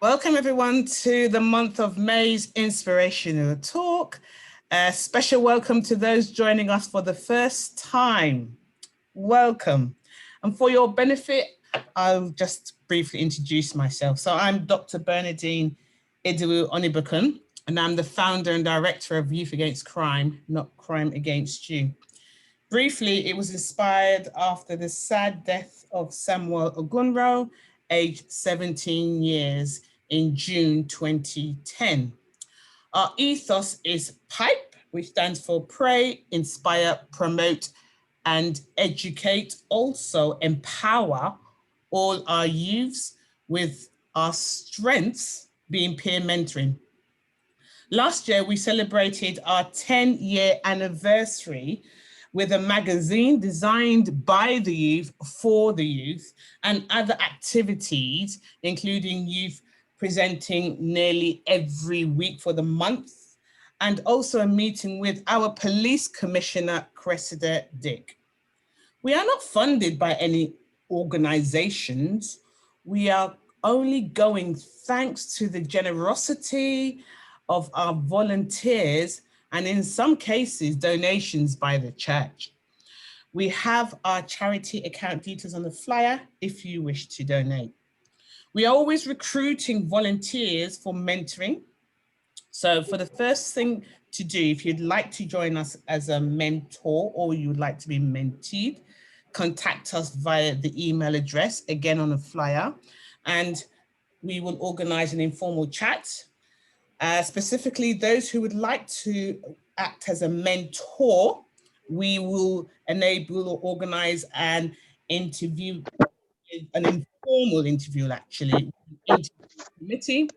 Welcome everyone to the month of May's Inspirational Talk. A special welcome to those joining us for the first time. Welcome. And for your benefit, I'll just briefly introduce myself. So I'm Dr. Bernadine Idiwu-Onibukun, and I'm the founder and director of Youth Against Crime, Not Crime Against You. Briefly, it was inspired after the sad death of Samuel Ogunro, aged 17 years, in June 2010. Our ethos is PIPE, which stands for Pray, Inspire, Promote, and Educate. Also empower all our youths, with our strengths being peer mentoring. Last year, we celebrated our 10-year anniversary with a magazine designed by the youth for the youth, and other activities, including youth presenting nearly every week for the month, and also a meeting with our police commissioner, Cressida Dick. We are not funded by any organizations. We are only going thanks to the generosity of our volunteers, and in some cases, donations by the church. We have our charity account details on the flyer if you wish to donate. We are always recruiting volunteers for mentoring. So for the first thing to do, if you'd like to join us as a mentor or you'd like to be mentored, contact us via the email address, again on the flyer, and we will organize an informal chat. Specifically, those who would like to act as a mentor, we will enable or organize an interview, an informal interview actually, interview committee.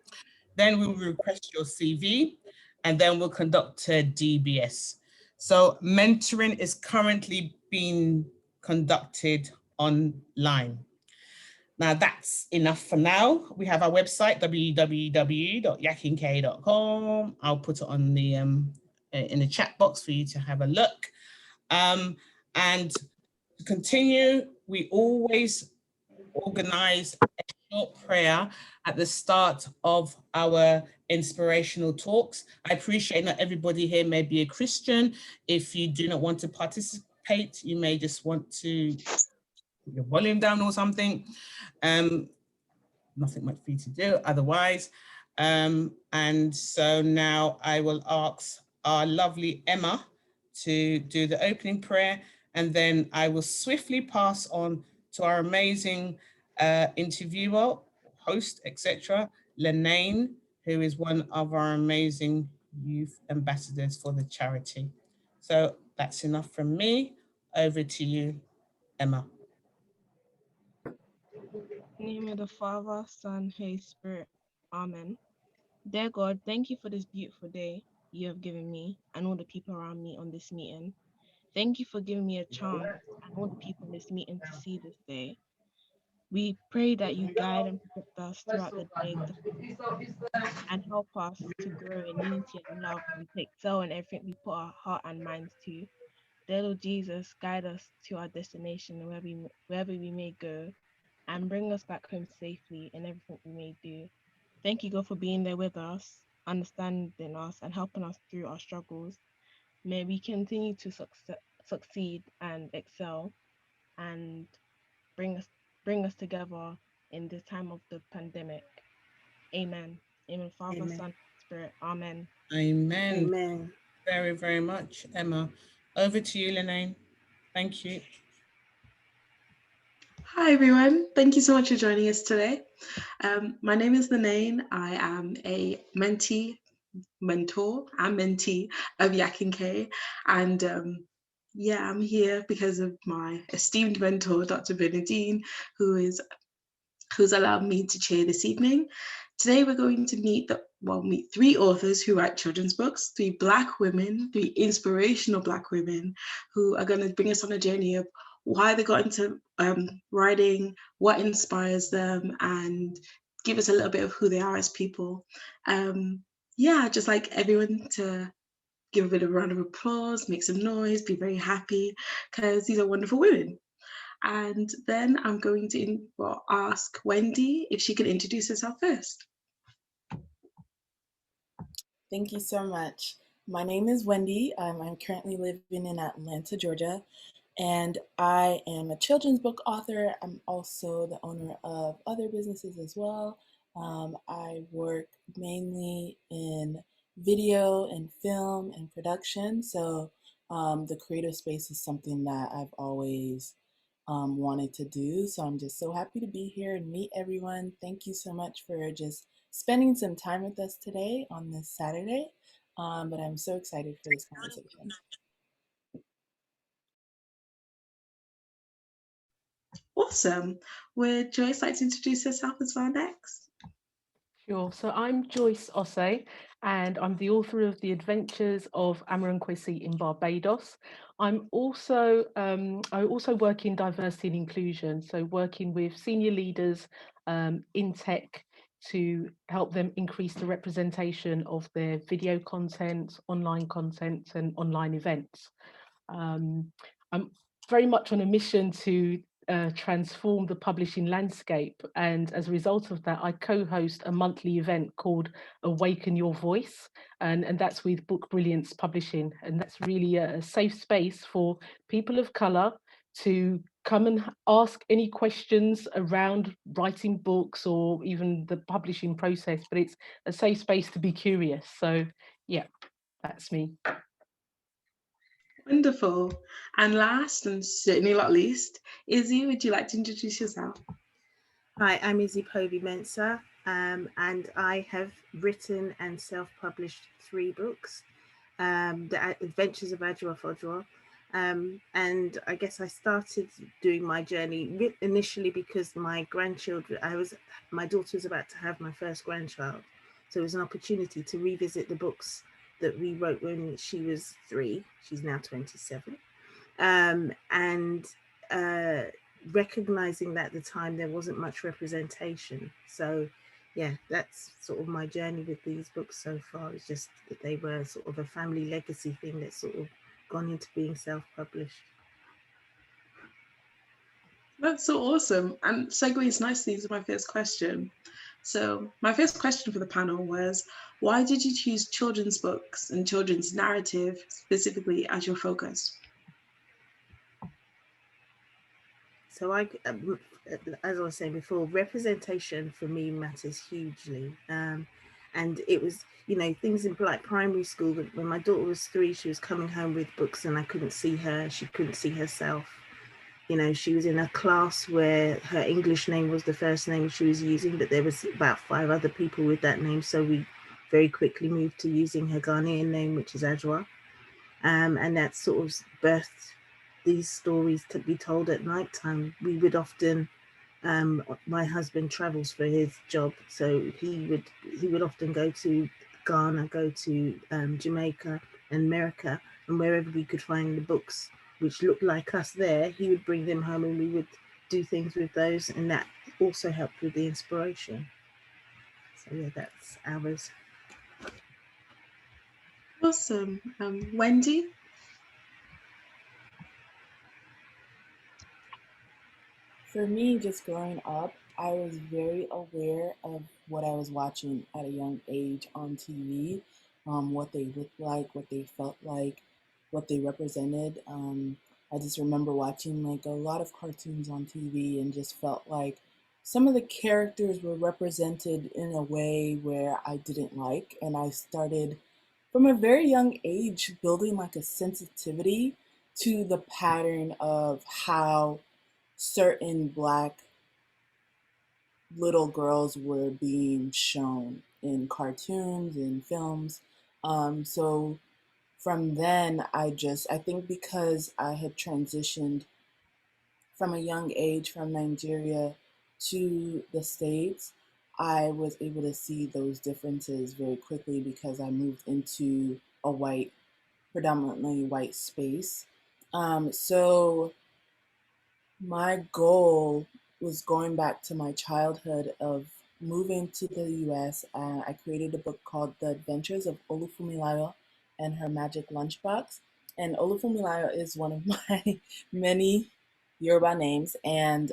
Then we will request your CV, and then we'll conduct a DBS. So mentoring is currently being conducted online. Now that's enough for now. We have our website, www.YACnCAY.com. I'll put it on the in the chat box for you to have a look. And to continue, we always organize a short prayer at the start of our inspirational talks. I appreciate not everybody here may be a Christian. If you do not want to participate, you may just want to put your volume down or something. Nothing much for you to do otherwise. And so now I will ask our lovely Emma to do the opening prayer, and then I will swiftly pass on to our amazing interviewer, host, etc., Lenaine, who is one of our amazing youth ambassadors for the charity. So that's enough from me. Over to you, Emma. In the name of the Father, Son, Holy Spirit. Amen. Dear God, thank you for this beautiful day you have given me and all the people around me on this meeting. Thank you for giving me a chance and all the people in this meeting to see this day. We pray that you guide and protect us throughout the day and help us to grow in unity and love and to excel in everything we put our heart and minds to. Dear Lord Jesus, guide us to our destination wherever we may go, and bring us back home safely in everything we may do. Thank you, God, for being there with us, understanding us, and helping us through our struggles. May we continue to succeed and excel, and bring us bring us together in this time of the pandemic. Amen. Amen. Father, Amen. Son, Spirit. Amen. Amen. Amen. Very, very much, Emma. Over to you, Lenaine. Thank you. Hi, everyone. Thank you so much for joining us today. My name is Lenaine. I am a mentor and mentee of YACnCAY. And I'm here because of my esteemed mentor, Dr. Bernadine, who's allowed me to chair this evening. Today, we're going to meet three authors who write children's books, three Black women, three inspirational Black women who are going to bring us on a journey of why they got into writing, what inspires them, and give us a little bit of who they are as people. I'd just like everyone to give a bit of a round of applause, make some noise, be very happy, because these are wonderful women. And then I'm going to ask Wendy if she can introduce herself first. Thank you so much. My name is Wendy. I'm currently living in Atlanta, Georgia, and I am a children's book author. I'm also the owner of other businesses as well. I work mainly in video and film and production, so the creative space is something that I've always wanted to do. So I'm just so happy to be here and meet everyone. Thank you so much for just spending some time with us today on this Saturday. But I'm so excited for this conversation. Awesome. Would Joyce like to introduce herself as well next? Sure. So I'm Joyce Osei, and I'm the author of The Adventures of YACnCAY in Barbados. I also work in diversity and inclusion, so working with senior leaders in tech to help them increase the representation of their video content, online content, and online events. I'm very much on a mission to transform the publishing landscape. And as a result of that, I co-host a monthly event called Awaken Your Voice. And that's with Book Brilliance Publishing. And that's really a safe space for people of colour to come and ask any questions around writing books or even the publishing process. But it's a safe space to be curious. So yeah, that's me. Wonderful. And last, and certainly not least, Izzie, would you like to introduce yourself? Hi, I'm Izzie Kpobie-Mensah, and I have written and self-published 3 books, The Adventures of Adjoa Fodjoa. And I guess I started doing my journey initially because my daughter was about to have my first grandchild. So it was an opportunity to revisit the books that we wrote when she was 3. She's now 27. Recognizing that at the time there wasn't much representation. So yeah, that's sort of my journey with these books so far. It's just that they were sort of a family legacy thing that's sort of gone into being self-published. That's so awesome, and segues nicely into my first question. So my first question for the panel was, why did you choose children's books and children's narrative specifically as your focus? So as I was saying before, representation for me matters hugely. And it was, things in like primary school, when my daughter was 3, she was coming home with books and I couldn't see her, she couldn't see herself. She was in a class where her English name was the first name she was using, but there was about 5 other people with that name. So we very quickly moved to using her Ghanaian name, which is Adjoa. And that sort of birthed these stories to be told at night time. We would often, my husband travels for his job, so he would often go to Ghana, go to Jamaica and America, and wherever we could find the books which looked like us there, he would bring them home and we would do things with those, and that also helped with the inspiration. So yeah, that's ours. Awesome. Wendy? For me, just growing up, I was very aware of what I was watching at a young age on TV, what they looked like, what they felt like, what they represented. I just remember watching like a lot of cartoons on TV and just felt like some of the characters were represented in a way where I didn't like. And I started from a very young age building like a sensitivity to the pattern of how certain Black little girls were being shown in cartoons and films. So from then, I think because I had transitioned from a young age from Nigeria to the States, I was able to see those differences very quickly because I moved into a predominantly white space. So my goal was going back to my childhood of moving to the US. I created a book called The Adventures of Olufunmilayo and Her Magic Lunchbox. And Olufunmilayo is one of my many Yoruba names. And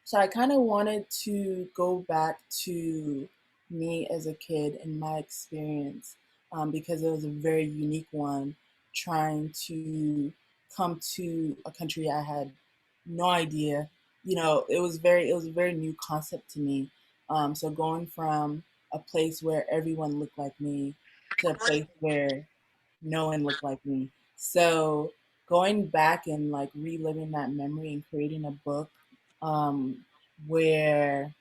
so I kind of wanted to go back to me as a kid and my experience, because it was a very unique one, trying to come to a country I had no idea. It was a very new concept to me. So going from a place where everyone looked like me to a place where no one looked like me. So going back and like reliving that memory and creating a book, where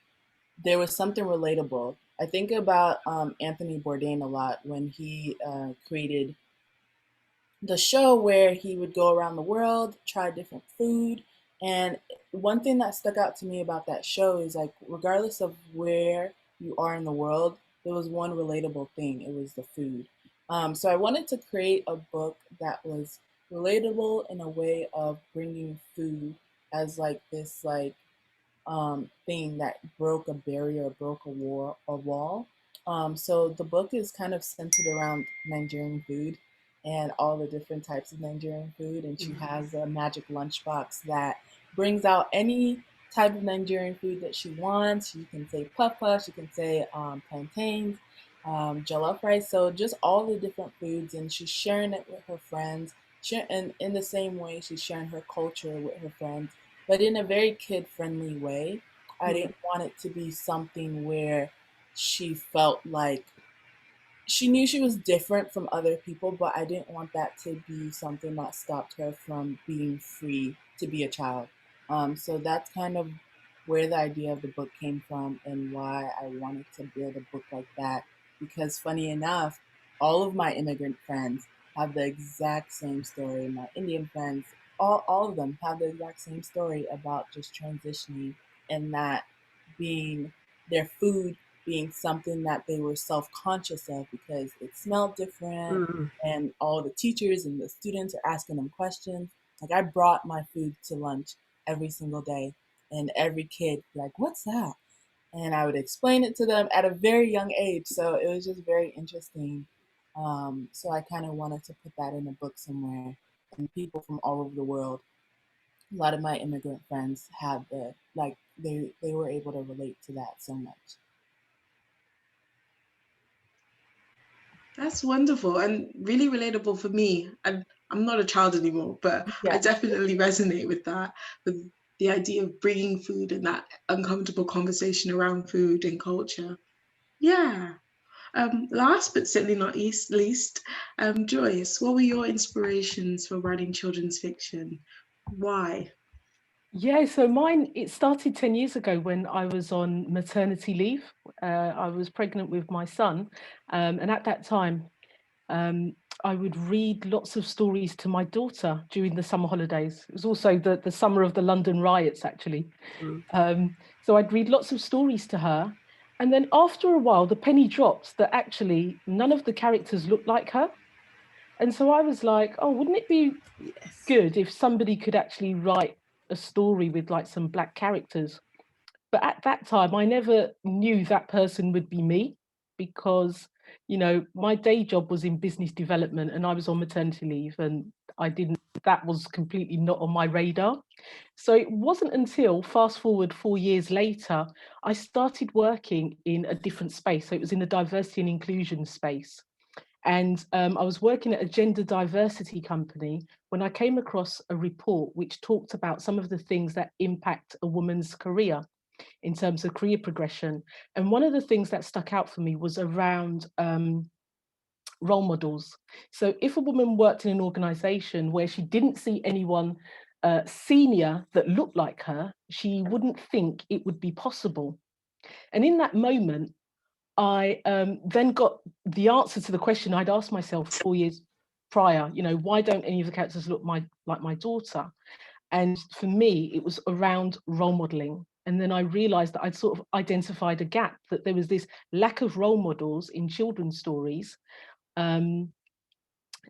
there was something relatable. I think about Anthony Bourdain a lot when he created the show where he would go around the world, try different food. And one thing that stuck out to me about that show is like, regardless of where you are in the world, there was one relatable thing. It was the food. So I wanted to create a book that was relatable in a way of bringing food as like this like thing that broke a barrier, broke a wall. So the book is kind of centered around Nigerian food and all the different types of Nigerian food. And she has a magic lunchbox that brings out any type of Nigerian food that she wants. You can say puff puff, you can say plantains, jollof rice. So just all the different foods, and she's sharing it with her friends. And in the same way, she's sharing her culture with her friends, but in a very kid-friendly way. I didn't want it to be something where she felt like she knew she was different from other people, but I didn't want that to be something that stopped her from being free to be a child. So that's kind of where the idea of the book came from and why I wanted to build a book like that. Because funny enough, all of my immigrant friends have the exact same story. My Indian friends, all of them have the exact same story about just transitioning, and that being their food being something that they were self-conscious of because it smelled different, and all the teachers and the students are asking them questions. Like, I brought my food to lunch every single day, and every kid like, what's that? And I would explain it to them at a very young age. So it was just very interesting. So I kind of wanted to put that in a book somewhere, and people from all over the world, a lot of my immigrant friends had the like they were able to relate to that so much. That's wonderful and really relatable for me. I'm not a child anymore, but Yeah. I definitely resonate with that, with the idea of bringing food and that uncomfortable conversation around food and culture. Yeah. Last but certainly not least, Joyce, what were your inspirations for writing children's fiction? Why? Yeah, so mine, it started 10 years ago when I was on maternity leave. I was pregnant with my son. And at that time, I would read lots of stories to my daughter during the summer holidays. It was also the summer of the London riots, actually. So I'd read lots of stories to her. And then after a while, the penny dropped that actually none of the characters looked like her. And so I was like, oh, wouldn't it be good if somebody could actually write a story with like some Black characters? But at that time, I never knew that person would be me because, my day job was in business development and I was on maternity leave, and that was completely not on my radar. So it wasn't until fast forward 4 years later, I started working in a different space. So it was in the diversity and inclusion space. And I was working at a gender diversity company when I came across a report which talked about some of the things that impact a woman's career in terms of career progression. And one of the things that stuck out for me was around role models. So if a woman worked in an organization where she didn't see anyone senior that looked like her, she wouldn't think it would be possible. And in that moment, I then got the answer to the question I'd asked myself 4 years prior, why don't any of the characters look like my daughter? And for me, it was around role modeling. And then I realized that I'd sort of identified a gap, that there was this lack of role models in children's stories. And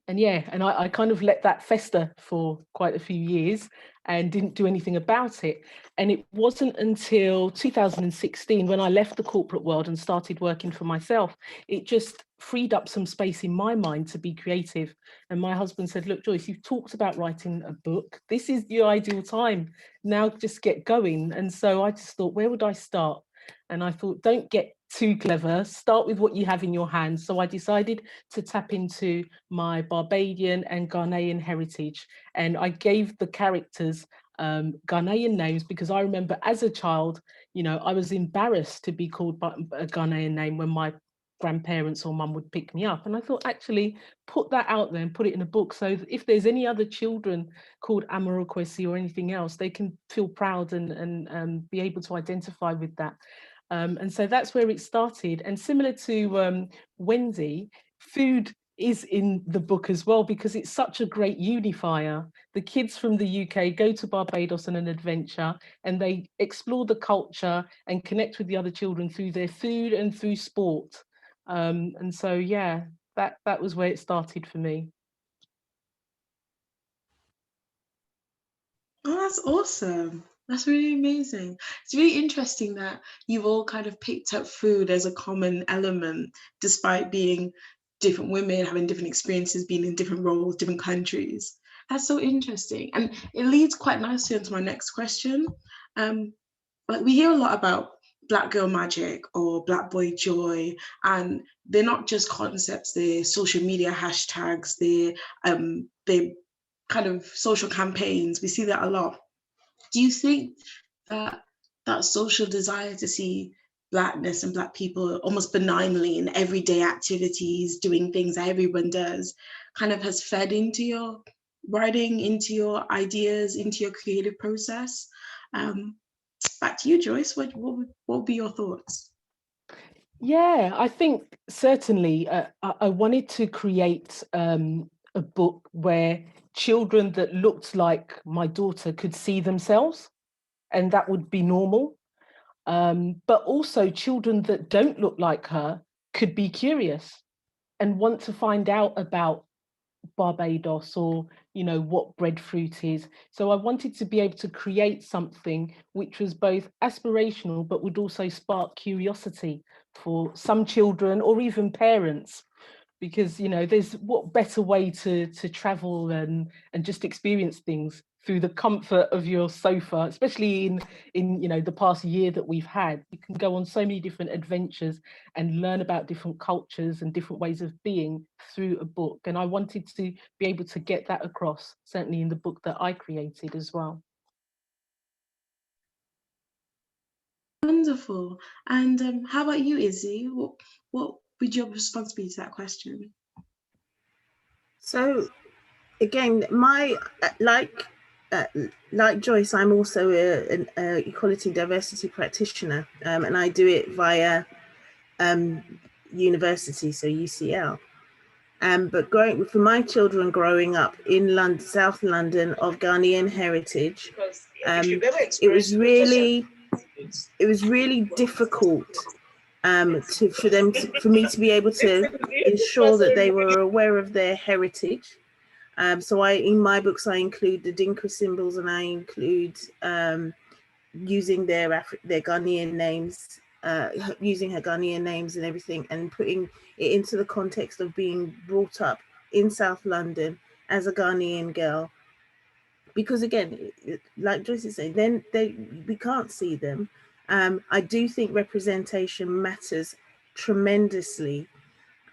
I kind of let that fester for quite a few years and didn't do anything about it. And it wasn't until 2016 when I left the corporate world and started working for myself, it just freed up some space in my mind to be creative. And my husband said, look, Joyce, you've talked about writing a book. This is your ideal time. Now just get going. And so I just thought, where would I start? And I thought, don't get too clever. Start with what you have in your hands. So I decided to tap into my Barbadian and Ghanaian heritage, and I gave the characters Ghanaian names because I remember as a child, you know, I was embarrassed to be called by a Ghanaian name when my grandparents or mum would pick me up. And I thought, actually, put that out there and put it in a book. So if there's any other children called YACnCAY or anything else, they can feel proud and be able to identify with that. And so that's where it started. And similar to Wendy, food is in the book as well, because it's such a great unifier. The kids from the UK go to Barbados on an adventure and they explore the culture and connect with the other children through their food and through sport. And so, yeah, that was where it started for me. Oh, that's awesome. That's really amazing. It's really interesting that you've all kind of picked up food as a common element, despite being different women, having different experiences, being in different roles, different countries. That's so interesting. And it leads quite nicely into my next question. Like we hear a lot about Black girl magic or Black boy joy, and they're not just concepts, they're social media hashtags, they're kind of social campaigns. We see that a lot. Do you think that that social desire to see Blackness and Black people almost benignly in everyday activities, doing things that everyone does, kind of has fed into your writing, into your ideas, into your creative process? Back to you, Joyce. What would be your thoughts? Yeah, I think certainly I wanted to create a book where children that looked like my daughter could see themselves, and that would be normal. But also children that don't look like her could be curious and want to find out about Barbados or, you know, what breadfruit is. So I wanted to be able to create something which was both aspirational but would also spark curiosity for some children or even parents, because, you know, there's what better way to travel and just experience things through the comfort of your sofa, especially in you know, the past year that we've had. You can go on so many different adventures and learn about different cultures and different ways of being through a book. And I wanted to be able to get that across, certainly in the book that I created as well. Wonderful. And how about you, Izzie? What would your response be to that question? So again, my like Joyce, I'm also an equality diversity practitioner, and I do it via university, so UCL. But for my children growing up in London, South London, of Ghanaian heritage, it was really difficult for me to be able to ensure that they were aware of their heritage. So in my books, I include the Dinka symbols, and I include using their Ghanaian names, using her Ghanaian names and everything, and putting it into the context of being brought up in South London as a Ghanaian girl. Because again, like Joyce is saying, then we can't see them. I do think representation matters tremendously,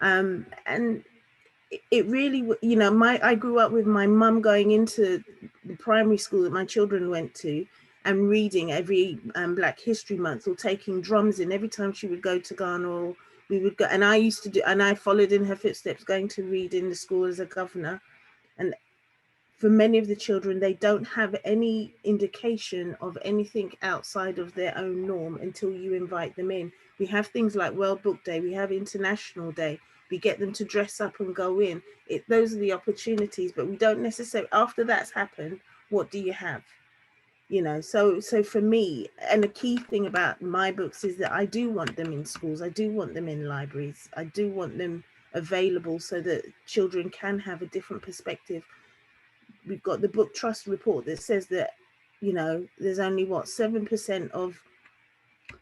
and it really, you know, I grew up with my mum going into the primary school that my children went to and reading every Black History Month, or taking drums in every time she would go to Ghana, or we would go, and I used to do, and I followed in her footsteps, going to read in the school as a governor. And for many of the children, they don't have any indication of anything outside of their own norm until you invite them in. We have things like World Book Day, we have International Day, we get them to dress up and go in. Those are the opportunities, but we don't necessarily, after that's happened, what do you have? You know, so for me, and the key thing about my books is that I do want them in schools, I do want them in libraries, I do want them available so that children can have a different perspective. We've got the Book Trust report that says that, you know, there's only 7% of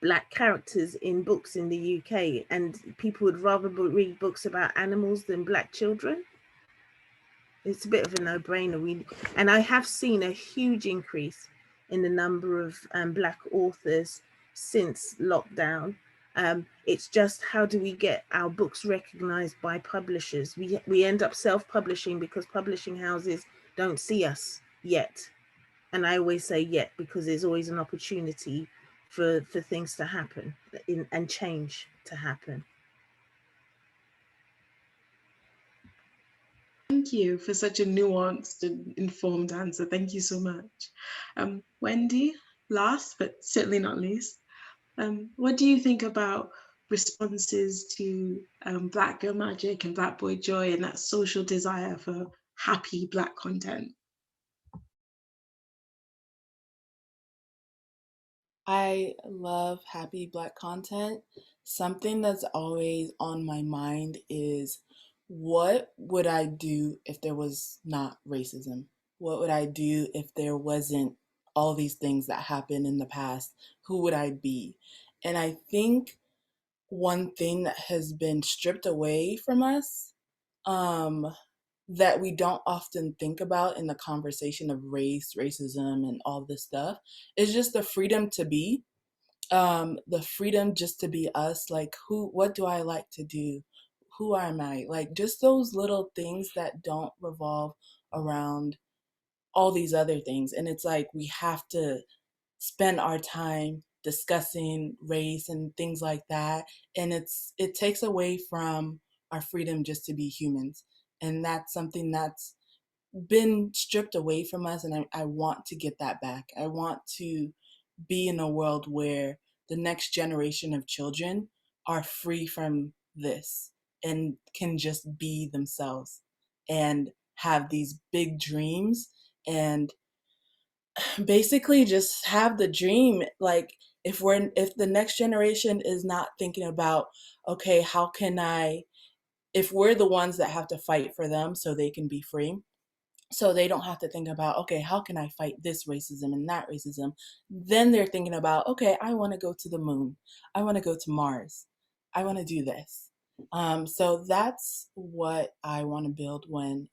Black characters in books in the UK, and people would rather read books about animals than Black children. It's a bit of a no-brainer. And I have seen a huge increase in the number of Black authors since lockdown. It's just, how do we get our books recognized by publishers? We end up self-publishing because publishing houses don't see us yet. And I always say yet, because there's always an opportunity for things to happen and change to happen. Thank you for such a nuanced and informed answer. Thank you so much. Wendy, last but certainly not least, what do you think about responses to Black Girl Magic and Black Boy Joy and that social desire for happy Black content? I love happy Black content. Something that's always on my mind is, what would I do if there was not racism? What would I do if there wasn't all these things that happened in the past? Who would I be? And I think one thing that has been stripped away from us, that we don't often think about in the conversation of race, racism, and all this stuff, is just the freedom to be. The freedom just to be us. Like, what do I like to do? Who am I? Like, just those little things that don't revolve around all these other things. And it's like, we have to spend our time discussing race and things like that, and it takes away from our freedom just to be humans. And that's something that's been stripped away from us, and I want to get that back. I want to be in a world where the next generation of children are free from this and can just be themselves and have these big dreams, and basically just have the dream. Like, if the next generation is not thinking about, okay, how can I, if we're the ones that have to fight for them so they can be free, so they don't have to think about, okay, how can I fight this racism and that racism, then they're thinking about, okay, I want to go to the moon, I want to go to Mars, I want to do this. So that's what I want to build when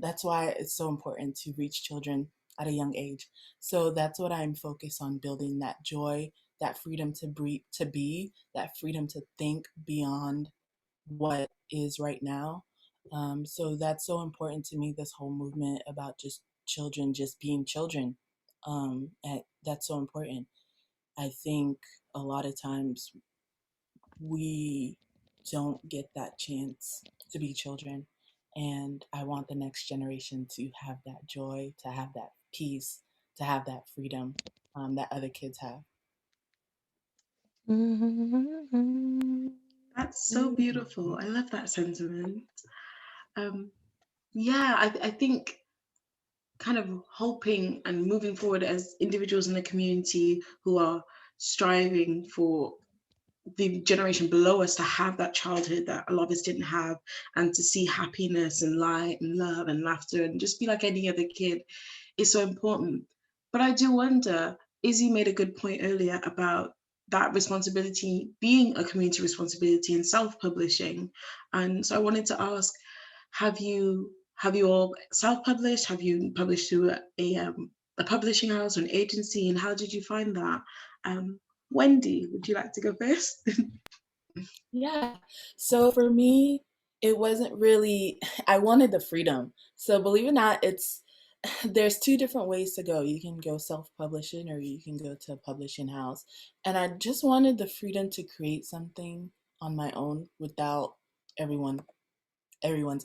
that's why it's so important to reach children at a young age. So that's what I'm focused on, building that joy, that freedom to be, that freedom to think beyond what is right now. So that's so important to me, this whole movement about just children just being children. And that's so important. I think a lot of times we don't get that chance to be children. And I want the next generation to have that joy, to have that peace, to have that freedom that other kids have. That's so beautiful. I love that sentiment. Yeah, I think kind of hoping and moving forward as individuals in the community who are striving for the generation below us to have that childhood that a lot of us didn't have, and to see happiness and light and love and laughter and just be like any other kid is so important. But I do wonder, Izzie made a good point earlier about that responsibility being a community responsibility and self-publishing. And so I wanted to ask, have you all self-published? Have you published through a publishing house or an agency? And how did you find that? Wendy, would you like to go first? Yeah. So for me, it wasn't really, I wanted the freedom. So believe it or not, there's two different ways to go. You can go self-publishing or you can go to a publishing house. And I just wanted the freedom to create something on my own without everyone's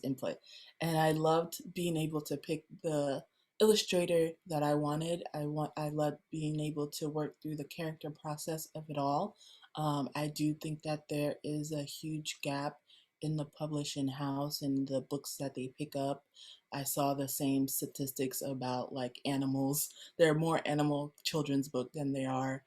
input. And I loved being able to pick the illustrator that I wanted. I loved being able to work through the character process of it all. I do think that there is a huge gap in the publishing house and the books that they pick up. I saw the same statistics about like animals. There are more animal children's books than there are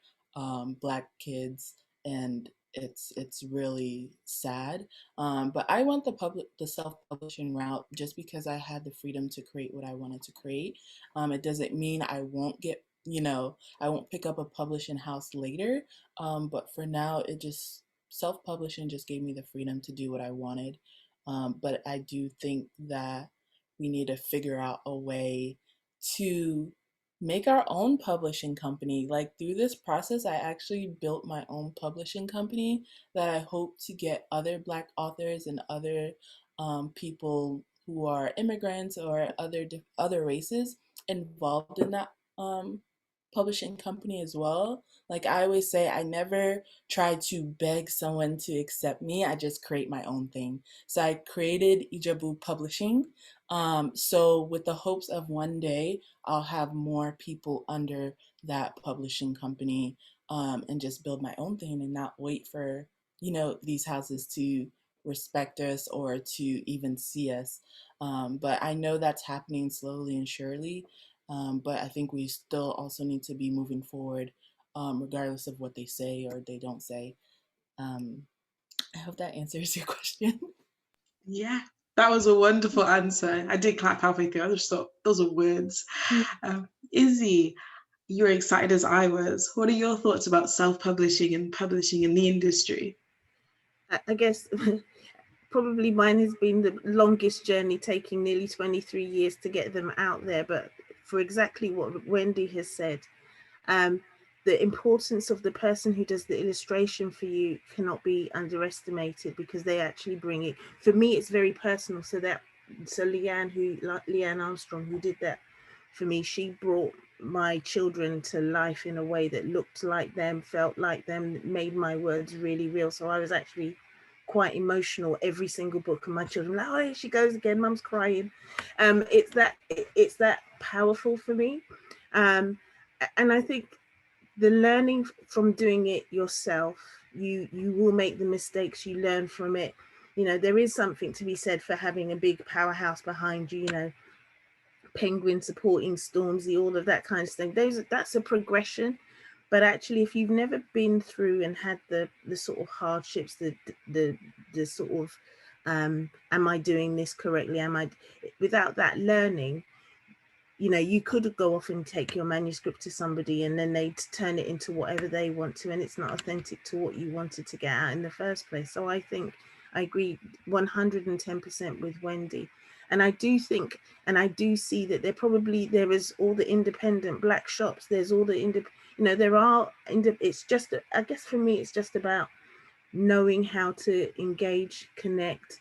Black kids, and it's really sad. But I went the self-publishing route just because I had the freedom to create what I wanted to create. It doesn't mean I won't get, I won't pick up a publishing house later. But for now, self-publishing just gave me the freedom to do what I wanted. But I do think that we need to figure out a way to make our own publishing company. Like through this process, I actually built my own publishing company that I hope to get other Black authors and other people who are immigrants or other races involved in that publishing company as well. Like I always say, I never try to beg someone to accept me. I just create my own thing. So I created Ijabu Publishing. So with the hopes of one day I'll have more people under that publishing company, and just build my own thing and not wait for, these houses to respect us or to even see us. But I know that's happening slowly and surely. But I think we still also need to be moving forward, regardless of what they say or they don't say. Um, I hope that answers your question. Yeah, that was a wonderful answer. I did clap halfway through. I just thought those are words. Izzie, you were excited as I was. What are your thoughts about self-publishing and publishing in the industry? I guess probably mine has been the longest journey, taking nearly 23 years to get them out there. But for exactly what Wendy has said, the importance of the person who does the illustration for you cannot be underestimated, because they actually bring it. For me, it's very personal. So Leanne Armstrong, who did that for me, she brought my children to life in a way that looked like them, felt like them, made my words really real. So I was actually quite emotional every single book, and my children were like, oh, here she goes again, mum's crying. It's that powerful for me. And I think the learning from doing it yourself, you will make the mistakes, you learn from it. There is something to be said for having a big powerhouse behind you, Penguin supporting Stormzy, all of that kind of thing. That's a progression. But actually, if you've never been through and had the sort of hardships, the sort of am I doing this correctly, without that learning, you could go off and take your manuscript to somebody and then they turn it into whatever they want to, and it's not authentic to what you wanted to get out in the first place. So I think I agree 110% with Wendy. And I do think, and I do see that there is all the independent Black shops, there's all the it's just, I guess for me, it's just about knowing how to engage, connect,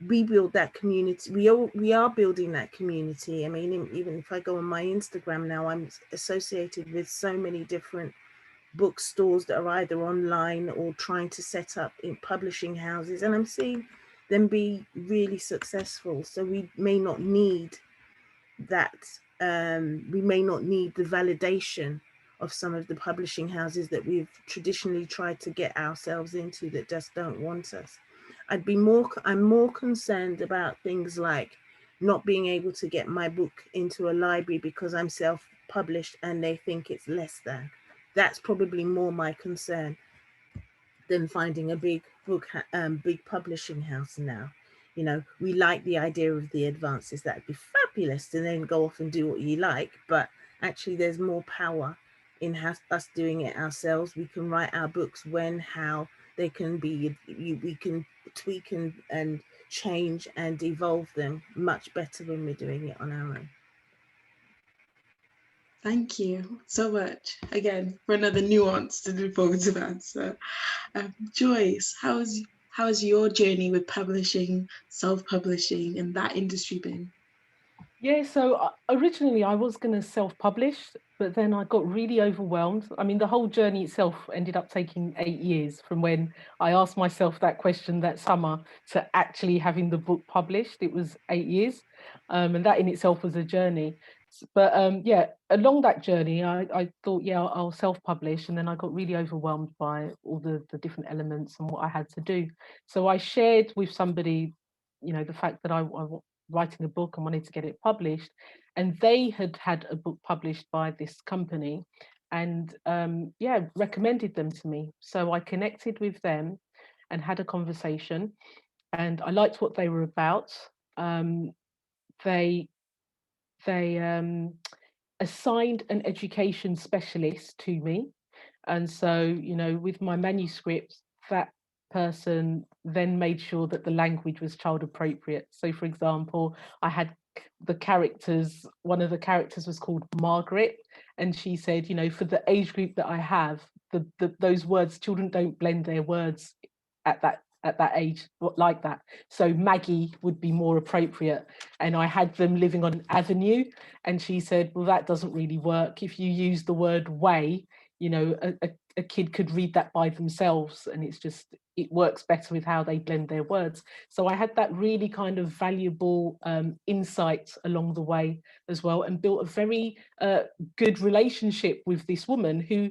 rebuild that community. We are building that community. I mean, even if I go on my Instagram now, I'm associated with so many different bookstores that are either online or trying to set up in publishing houses, and I'm seeing them be really successful. So we may not need that, we may not need the validation of some of the publishing houses that we've traditionally tried to get ourselves into that just don't want us. I'm more concerned about things like not being able to get my book into a library because I'm self-published and they think it's less than. That's probably more my concern than finding a big publishing house now. We like the idea of the advances. That'd be fabulous to then go off and do what you like, but actually there's more power in us doing it ourselves. We can write our books when, how they can be, we can tweak and change and evolve them much better when we're doing it on our own. Thank you so much again for another nuanced and informative answer. Joyce, how has your journey with publishing, self-publishing, and that industry been? Yeah, so originally I was going to self-publish, but then I got really overwhelmed. I mean, the whole journey itself ended up taking 8 years from when I asked myself that question that summer to actually having the book published. It was 8 years, and that in itself was a journey. But yeah, along that journey, I thought, yeah, I'll self-publish, and then I got really overwhelmed by all the different elements and what I had to do. So I shared with somebody, the fact that I writing a book and wanted to get it published, and they had a book published by this company, and yeah, recommended them to me. So I connected with them and had a conversation, and I liked what they were about. They assigned an education specialist to me, and so with my manuscript, that person then made sure that the language was child appropriate. So for example, I had one of the characters was called Margaret, and she said, for the age group that I have, those words, children don't blend their words at that age like that. So Maggie would be more appropriate. And I had them living on an avenue, and she said, well, that doesn't really work. If you use the word way, a kid could read that by themselves, and it works better with how they blend their words. So I had that really kind of valuable insight along the way as well, and built a very good relationship with this woman who,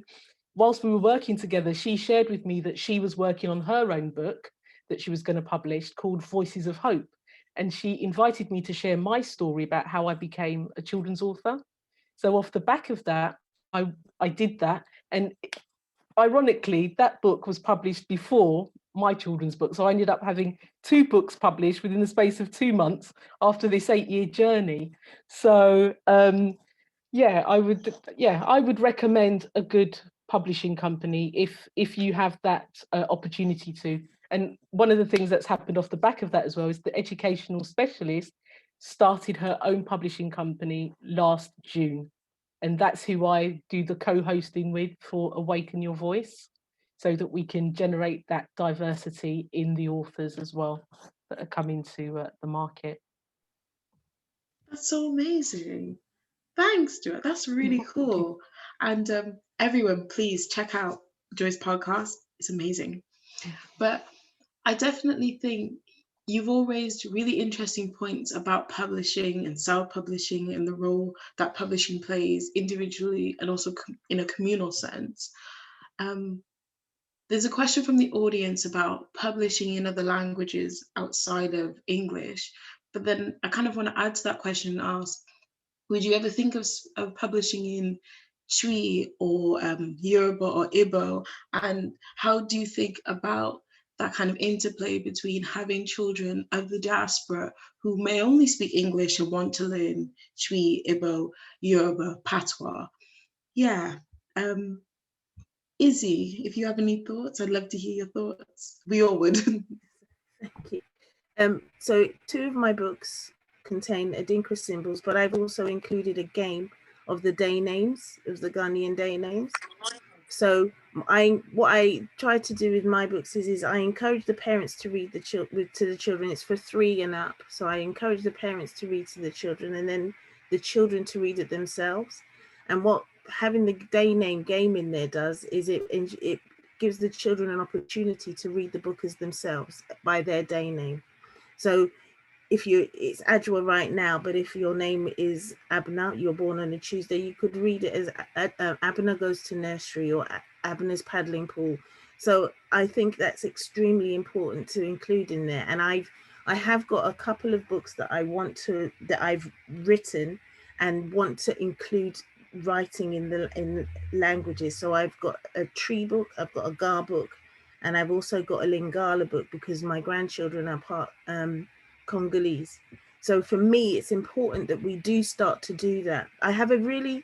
whilst we were working together, she shared with me that she was working on her own book that she was going to publish called Voices of Hope. And she invited me to share my story about how I became a children's author. So off the back of that, I did that. And ironically, that book was published before my children's book. So I ended up having 2 books published within the space of 2 months after this 8-year journey. So I would recommend a good publishing company if you have that opportunity to. And one of the things that's happened off the back of that as well is the educational specialist started her own publishing company last June. And that's who I do the co-hosting with for Awaken Your Voice, so that we can generate that diversity in the authors as well that are coming to the market. That's so amazing. Thanks, Joy. That's really cool. And everyone, please check out Joy's podcast. It's amazing. But I definitely think you've all raised really interesting points about publishing and self-publishing and the role that publishing plays individually and also in a communal sense. There's a question from the audience about publishing in other languages outside of English, but then I kind of want to add to that question and ask, would you ever think of publishing in Twi or Yoruba or Igbo? And how do you think about that kind of interplay between having children of the diaspora who may only speak English and want to learn Twi, Igbo, Yoruba, Patois? Yeah. Izzie, if you have any thoughts, I'd love to hear your thoughts. We all would. Thank you. So 2 of my books contain Adinkra symbols, but I've also included a game of the day names, of the Ghanaian day names. So what I try to do with my books is I encourage the parents to read to the children. It's for 3 and up. So I encourage the parents to read to the children, and then the children to read it themselves. And what having the day name game in there does is it gives the children an opportunity to read the book as themselves by their day name. So it's Adjoa right now, but if your name is Abna, you're born on a Tuesday, you could read it as Abna goes to nursery or Abna's paddling pool. So I think that's extremely important to include in there. And I have got a couple of books that I've written and want to include writing in languages. So I've got a Tree book, I've got a Ga book, and I've also got a Lingala book because my grandchildren are part Congolese. So for me, it's important that we do start to do that. I have a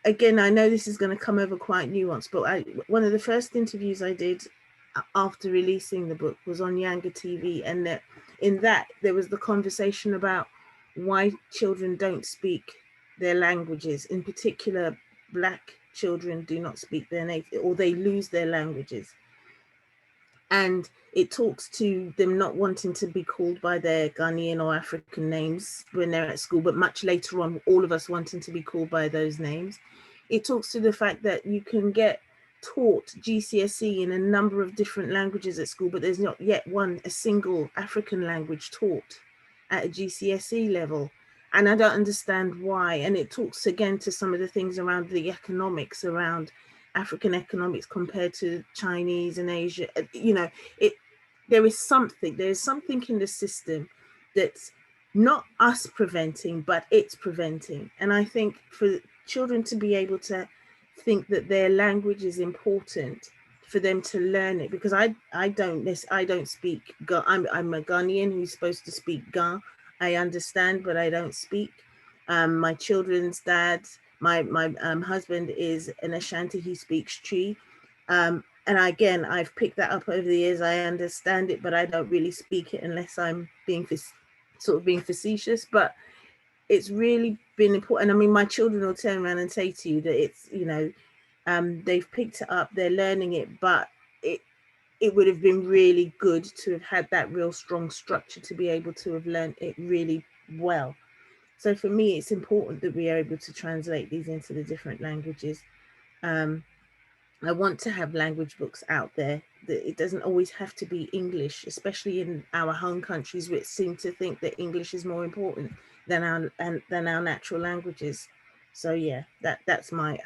again, I know this is going to come over quite nuanced, but one of the first interviews I did after releasing the book was on Yanga TV, and in that there was the conversation about why children don't speak their languages. In particular, Black children do not speak their native, or they lose their languages. And it talks to them not wanting to be called by their Ghanaian or African names when they're at school, but much later on, all of us wanting to be called by those names. It talks to the fact that you can get taught GCSE in a number of different languages at school, but there's not yet a single African language taught at a GCSE level. And I don't understand why. And it talks again to some of the things around the economics, around African economics compared to Chinese and Asia. There's something in the system that's not us preventing, but it's preventing. And I think for children to be able to think that their language is important, for them to learn it, because I don't speak Ga. I'm a Ghanaian who's supposed to speak Ga. I understand, but I don't speak. My children's dad, my husband is an Ashanti, he speaks Twi. And again, I've picked that up over the years. I understand it, but I don't really speak it unless I'm being sort of being facetious, but it's really been important. I mean, my children will turn around and say to you that it's, you know, they've picked it up, they're learning it, but it would have been really good to have had that real strong structure to be able to have learned it really well. So for me, it's important that we are able to translate these into the different languages. I want to have language books out there that it doesn't always have to be English, especially in our home countries, which seem to think that English is more important than our natural languages. So yeah, that's my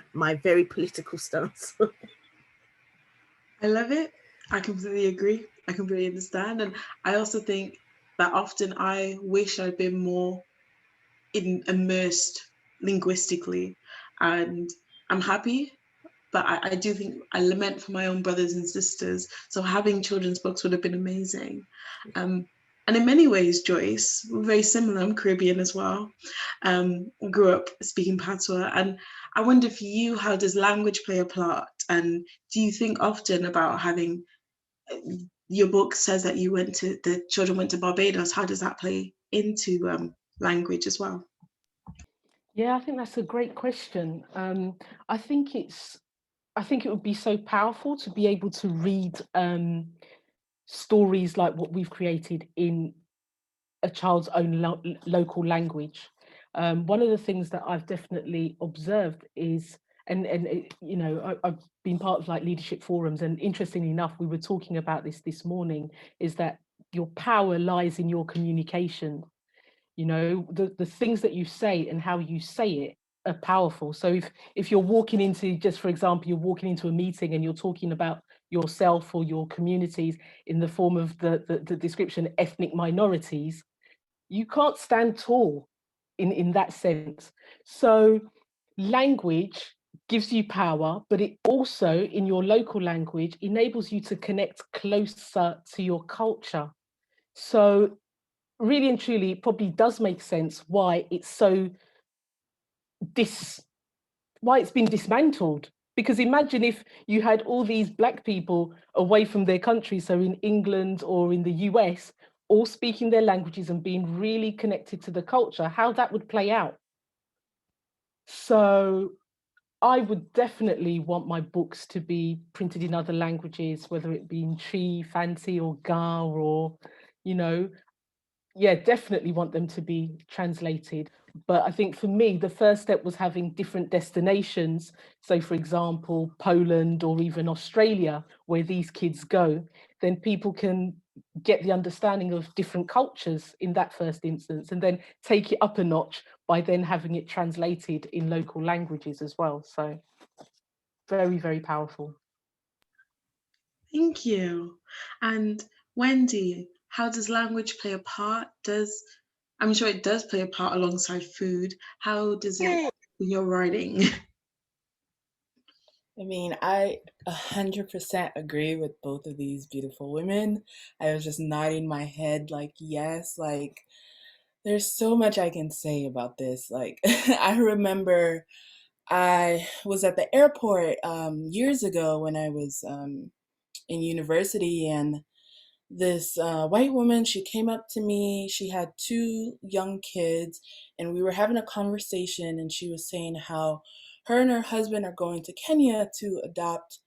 very political stance. I love it. I completely agree. I completely understand. And I also think that often I wish I'd been more immersed linguistically. And I'm happy, but I do think I lament for my own brothers and sisters. So having children's books would have been amazing. And in many ways, Joyce, we're very similar. I'm Caribbean as well. Grew up speaking Patois. And I wonder for you, how does language play a part? And do you think often about having, your book says that the children went to Barbados. How does that play into language as well? Yeah, I think that's a great question. I think it would be so powerful to be able to read stories like what we've created in a child's own local language. One of the things that I've definitely observed is, you know, I've been part of like leadership forums, and interestingly enough, we were talking about this morning, is that your power lies in your communication. You know, the things that you say and how you say it are powerful. So if you're walking into, just for example, you're walking into a meeting and you're talking about yourself or your communities in the form of the description ethnic minorities, you can't stand tall in that sense. So language gives you power, but it also, in your local language, enables you to connect closer to your culture. So really and truly, it probably does make sense why it's so why it's been dismantled. Because imagine if you had all these Black people away from their country, so in England or in the US, all speaking their languages and being really connected to the culture, how that would play out. So I would definitely want my books to be printed in other languages, whether it be in Twi, Fancy or Ga, or, you know, yeah, definitely want them to be translated. But I think for me, the first step was having different destinations. So for example, Poland or even Australia, where these kids go, then people can get the understanding of different cultures in that first instance, and then take it up a notch by then having it translated in local languages as well. So very, very powerful. Thank you. And Wendy, how does language play a part? I'm sure it does play a part alongside food. How does it in your writing? I mean, I 100% agree with both of these beautiful women. I was just nodding my head like, yes, like, there's so much I can say about this. Like, I remember I was at the airport years ago when I was in university, and this white woman, she came up to me. She had two young kids, and we were having a conversation, and she was saying how her and her husband are going to Kenya to adopt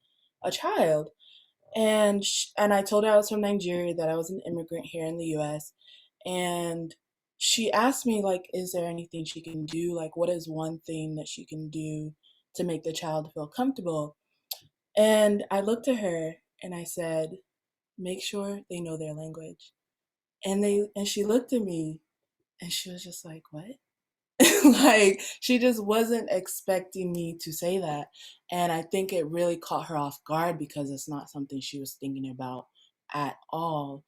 a child. And I told her I was from Nigeria, that I was an immigrant here in the US. And she asked me, like, is there anything she can do? Like, what is one thing that she can do to make the child feel comfortable? And I looked at her and I said, make sure they know their language. And she looked at me and she was just like, what? Like, she just wasn't expecting me to say that. And I think it really caught her off guard, because it's not something she was thinking about at all.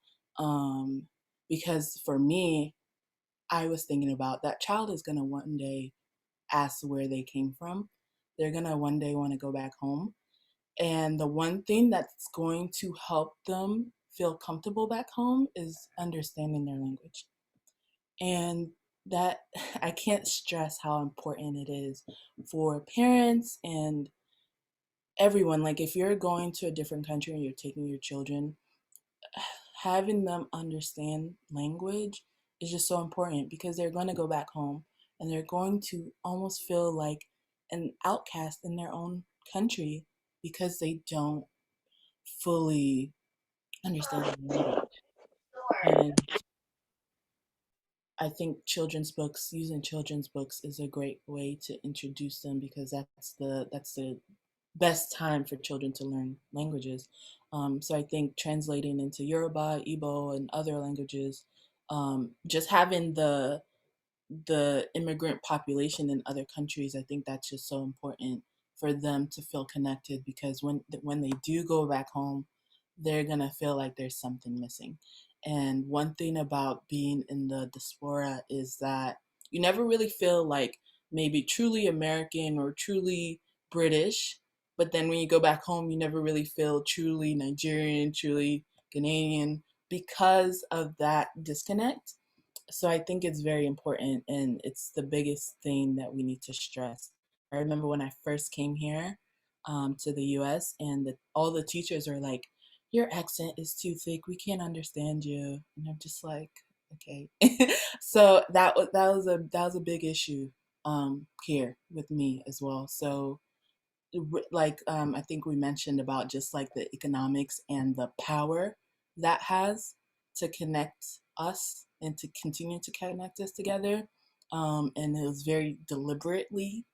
Because for me, I was thinking about that child is going to one day ask where they came from. They're going to one day want to go back home. And the one thing that's going to help them feel comfortable back home is understanding their language. And that, I can't stress how important it is for parents and everyone. Like, if you're going to a different country and you're taking your children, having them understand language is just so important, because they're going to go back home and they're going to almost feel like an outcast in their own country because they don't fully understand the language. And I think using children's books is a great way to introduce them, because that's the best time for children to learn languages. So I think translating into Yoruba, Igbo, and other languages, just having the immigrant population in other countries, I think that's just so important for them to feel connected, because when they do go back home, they're gonna feel like there's something missing. And one thing about being in the diaspora is that you never really feel like maybe truly American or truly British, but then when you go back home, you never really feel truly Nigerian, truly Ghanaian, because of that disconnect. So I think it's very important, and it's the biggest thing that we need to stress. I remember when I first came here to the US, and all the teachers are like, your accent is too thick, we can't understand you. And I'm just like, okay. So that was a big issue here with me as well. So I think we mentioned about just like the economics and the power that has to connect us and to continue to connect us together. And it was very deliberately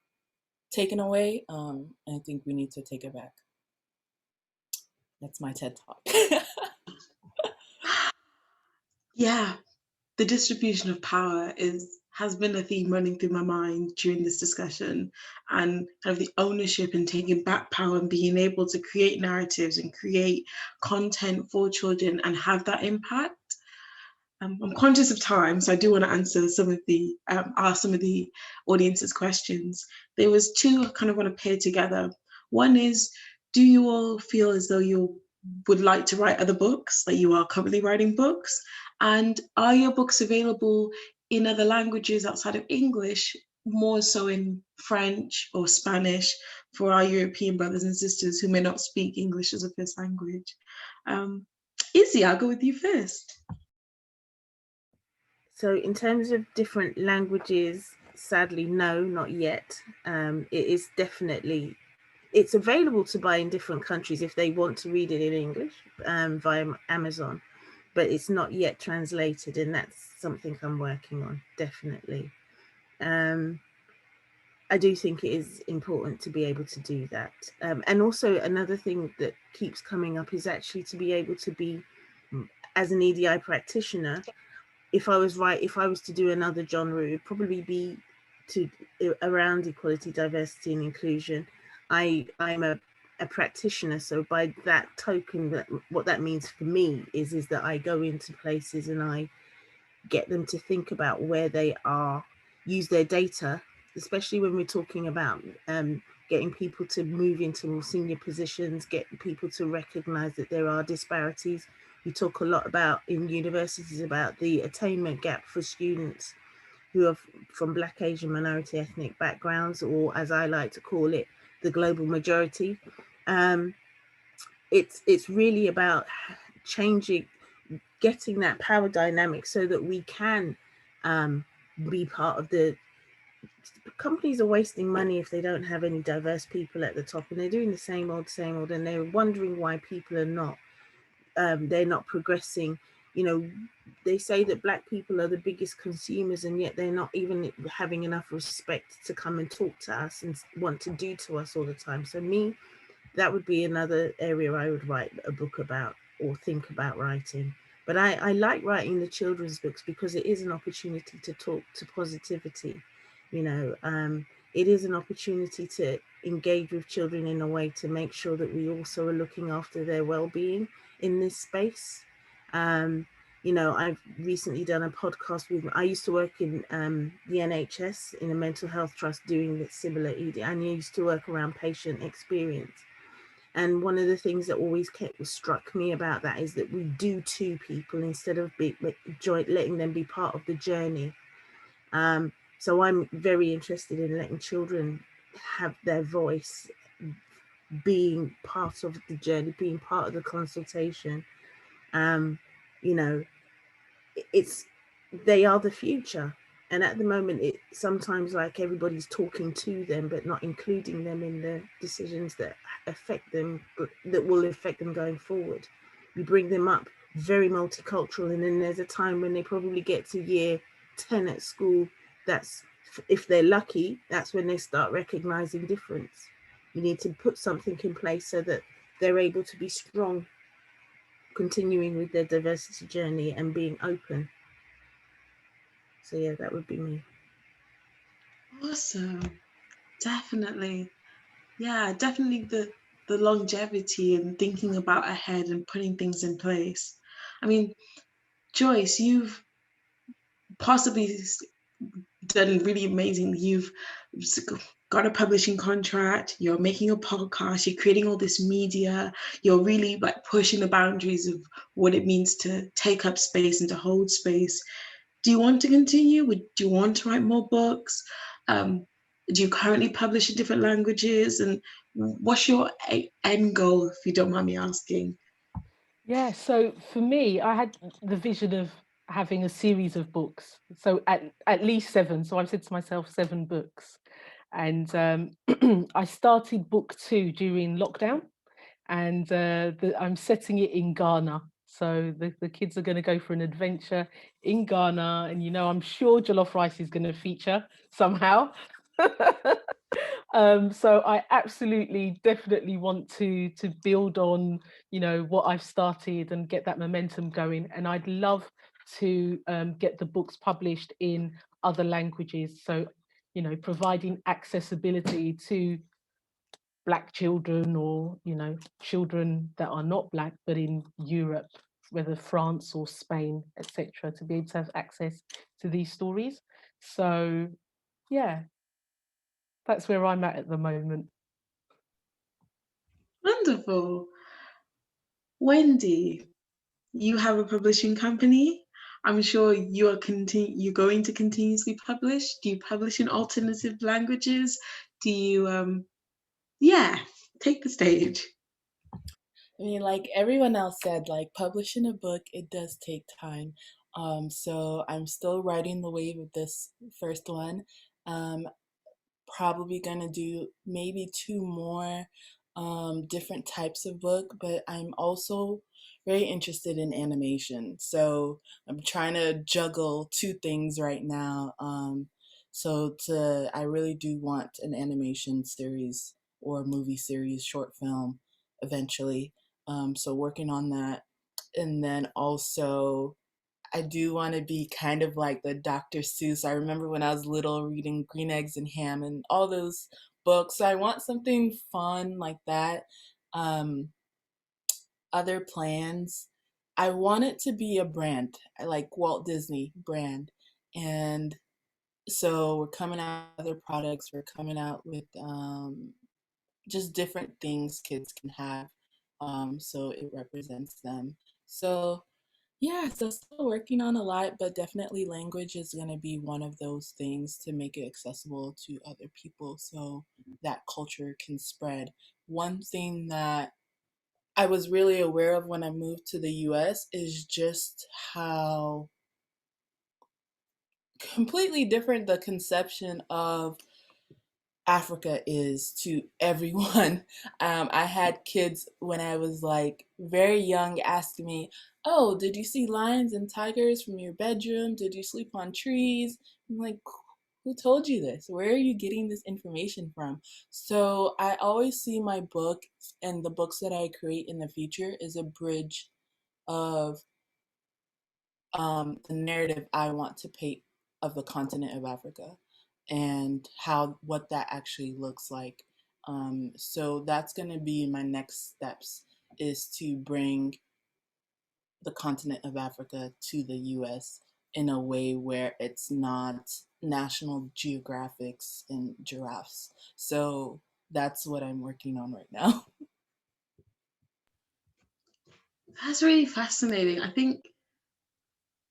taken away. And I think we need to take it back. That's my TED Talk. Yeah, the distribution of power has been a theme running through my mind during this discussion, and kind of the ownership and taking back power and being able to create narratives and create content for children and have that impact. I'm conscious of time, so I do want to answer ask some of the audience's questions. There was two I kind of want to pair together. One is, do you all feel as though you would like to write other books, like you are currently writing books? And are your books available in other languages outside of English, more so in French or Spanish, for our European brothers and sisters who may not speak English as a first language? Izzie, I'll go with you first. So in terms of different languages, sadly, no, not yet. It is definitely, it's available to buy in different countries if they want to read it in English via Amazon, but it's not yet translated, and that's something I'm working on, definitely. I do think it is important to be able to do that. And also another thing that keeps coming up is actually to be able to be, as an EDI practitioner, if I was to do another genre, it would probably be around equality, diversity, and inclusion. I'm a practitioner, so by that token, what that means for me is that I go into places and I get them to think about where they are, use their data, especially when we're talking about getting people to move into more senior positions, get people to recognize that there are disparities. We talk a lot about in universities about the attainment gap for students who are from Black, Asian, minority ethnic backgrounds, or as I like to call it, the global majority. It's really about changing, getting that power dynamic so that we can be part of the companies are wasting money if they don't have any diverse people at the top, and they're doing the same old, and they're wondering why people are not, they're not progressing. You know, they say that Black people are the biggest consumers, and yet they're not even having enough respect to come and talk to us and want to do to us all the time. So that would be another area I would write a book about or think about writing. But I like writing the children's books because it is an opportunity to talk to positivity. You know, it is an opportunity to engage with children in a way to make sure that we also are looking after their well-being in this space. You know, I've recently done a podcast I used to work in the NHS in a mental health trust doing the similar ED, and I used to work around patient experience. And one of the things that always struck me about that is that we do to people instead of letting them be part of the journey. So I'm very interested in letting children have their voice, being part of the journey, being part of the consultation. You know, it's they are the future. And at the moment, it sometimes like everybody's talking to them, but not including them in the decisions that affect them, that will affect them going forward. We bring them up very multicultural, and then there's a time when they probably get to year 10 at school. That's, if they're lucky, that's when they start recognizing difference. You need to put something in place so that they're able to be strong, continuing with their diversity journey and being open. So yeah, that would be me. Awesome. Definitely. Yeah, definitely the longevity and thinking about ahead and putting things in place. I mean, Joyce, you've possibly done really amazing. You've got a publishing contract, you're making a podcast, you're creating all this media, you're really like pushing the boundaries of what it means to take up space and to hold space. Do you want to continue? Do you want to write more books? Do you currently publish in different languages? And what's your end goal, if you don't mind me asking? Yeah, so for me, I had the vision of having a series of books. So at least 7. So I've said to myself 7 books. And I started book 2 during lockdown, and I'm setting it in Ghana. So the kids are going to go for an adventure in Ghana, and I'm sure jollof rice is going to feature somehow. So I absolutely, definitely want to build on, what I've started and get that momentum going. And I'd love to get the books published in other languages. So, providing accessibility to Black children, or children that are not Black but in Europe, whether France or Spain, etc., to be able to have access to these stories. So yeah, that's where I'm at the moment. Wonderful. Wendy, you have a publishing company. I'm sure you're going to continuously publish. Do you publish in alternative languages? Do you yeah, take the stage. I mean, like everyone else said, like publishing a book, it does take time. So I'm still riding the wave of this first one. Um, Probably gonna do maybe 2 more different types of book, but I'm also very interested in animation. So I'm trying to juggle 2 things right now. I really do want an animation series or movie series, short film eventually. So working on that. And then also I do want to be kind of like the Dr. Seuss. I remember when I was little reading Green Eggs and Ham and all those books. So I want something fun like that. Um, Other plans, I want it to be a brand, like Walt Disney brand. And so we're coming out with other products. We're coming out with just different things kids can have. So it represents them. So yeah, so still working on a lot, but definitely language is going to be one of those things to make it accessible to other people so that culture can spread. One thing that I was really aware of when I moved to the US is just how completely different the conception of Africa is to everyone. I had kids when I was like very young asking me, "Oh, did you see lions and tigers from your bedroom? Did you sleep on trees?" I'm like, "Who told you this? Where are you getting this information from?" So I always see my book and the books that I create in the future is a bridge of the narrative I want to paint of the continent of Africa and what that actually looks like. So that's going to be my next steps, is to bring the continent of Africa to the US in a way where it's not National Geographics and giraffes. So that's what I'm working on right now. That's really fascinating.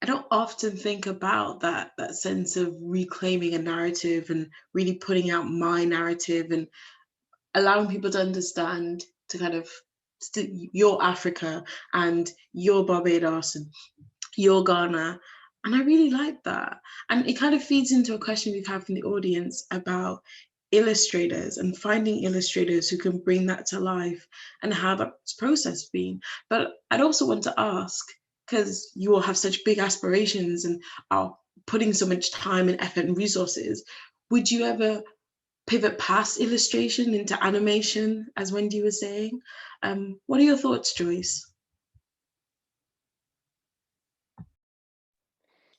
I don't often think about that sense of reclaiming a narrative and really putting out my narrative and allowing people to understand, to kind of your Africa and your Barbados and your Ghana. And I really like that. And it kind of feeds into a question we've had from the audience about illustrators and finding illustrators who can bring that to life and how that's process been. But I'd also want to ask, because you all have such big aspirations and are putting so much time and effort and resources, would you ever pivot past illustration into animation, as Wendy was saying? What are your thoughts, Joyce?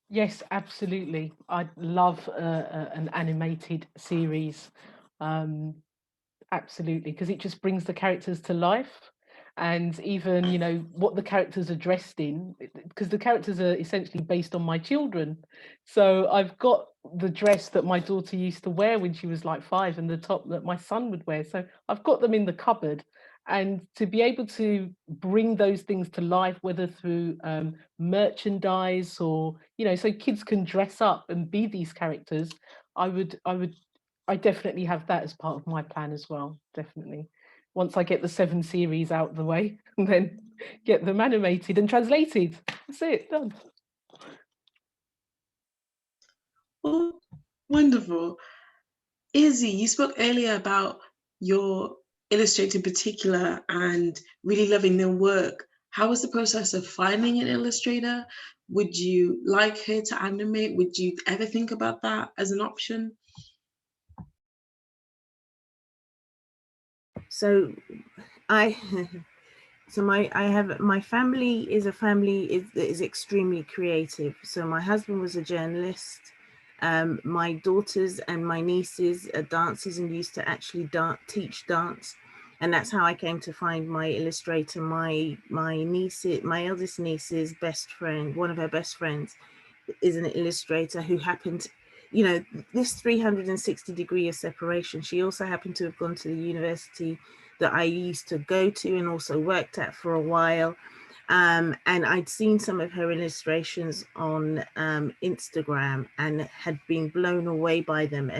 Yes, absolutely. I'd love an animated series. Absolutely, because it just brings the characters to life. And even, you know, what the characters are dressed in, because the characters are essentially based on my children. So I've got the dress that my daughter used to wear when she was like 5 and the top that my son would wear. So I've got them in the cupboard. And to be able to bring those things to life, whether through merchandise or, you know, so kids can dress up and be these characters, I definitely have that as part of my plan as well, definitely. Once I get the 7 series out of the way, and then get them animated and translated. That's it, done. Oh, wonderful. Izzie, you spoke earlier about your illustrator in particular and really loving their work. How was the process of finding an illustrator? Would you like her to animate? Would you ever think about that as an option? So I my family is a family is extremely creative. So my husband was a journalist. My daughters and my nieces are dancers and used to actually teach dance, and that's how I came to find my illustrator. My eldest niece's best friend, one of her best friends, is an illustrator who happened, you know, this 360 degree of separation. She also happened to have gone to the university that I used to go to and also worked at for a while. And I'd seen some of her illustrations on Instagram and had been blown away by them.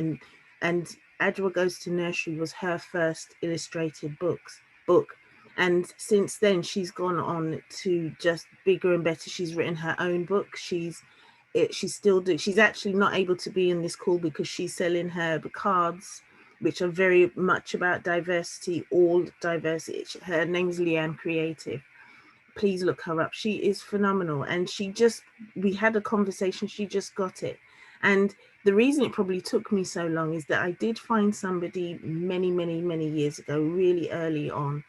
And Adwa Goes to Nursery was her first illustrated book. And since then, she's gone on to just bigger and better. She's written her own book. She's actually not able to be in this call because she's selling her cards, which are very much about diversity, all diversity. Her name's Lenaine Creative. Please look her up. She is phenomenal. And we had a conversation, she just got it. And the reason it probably took me so long is that I did find somebody many, many, many years ago, really early on.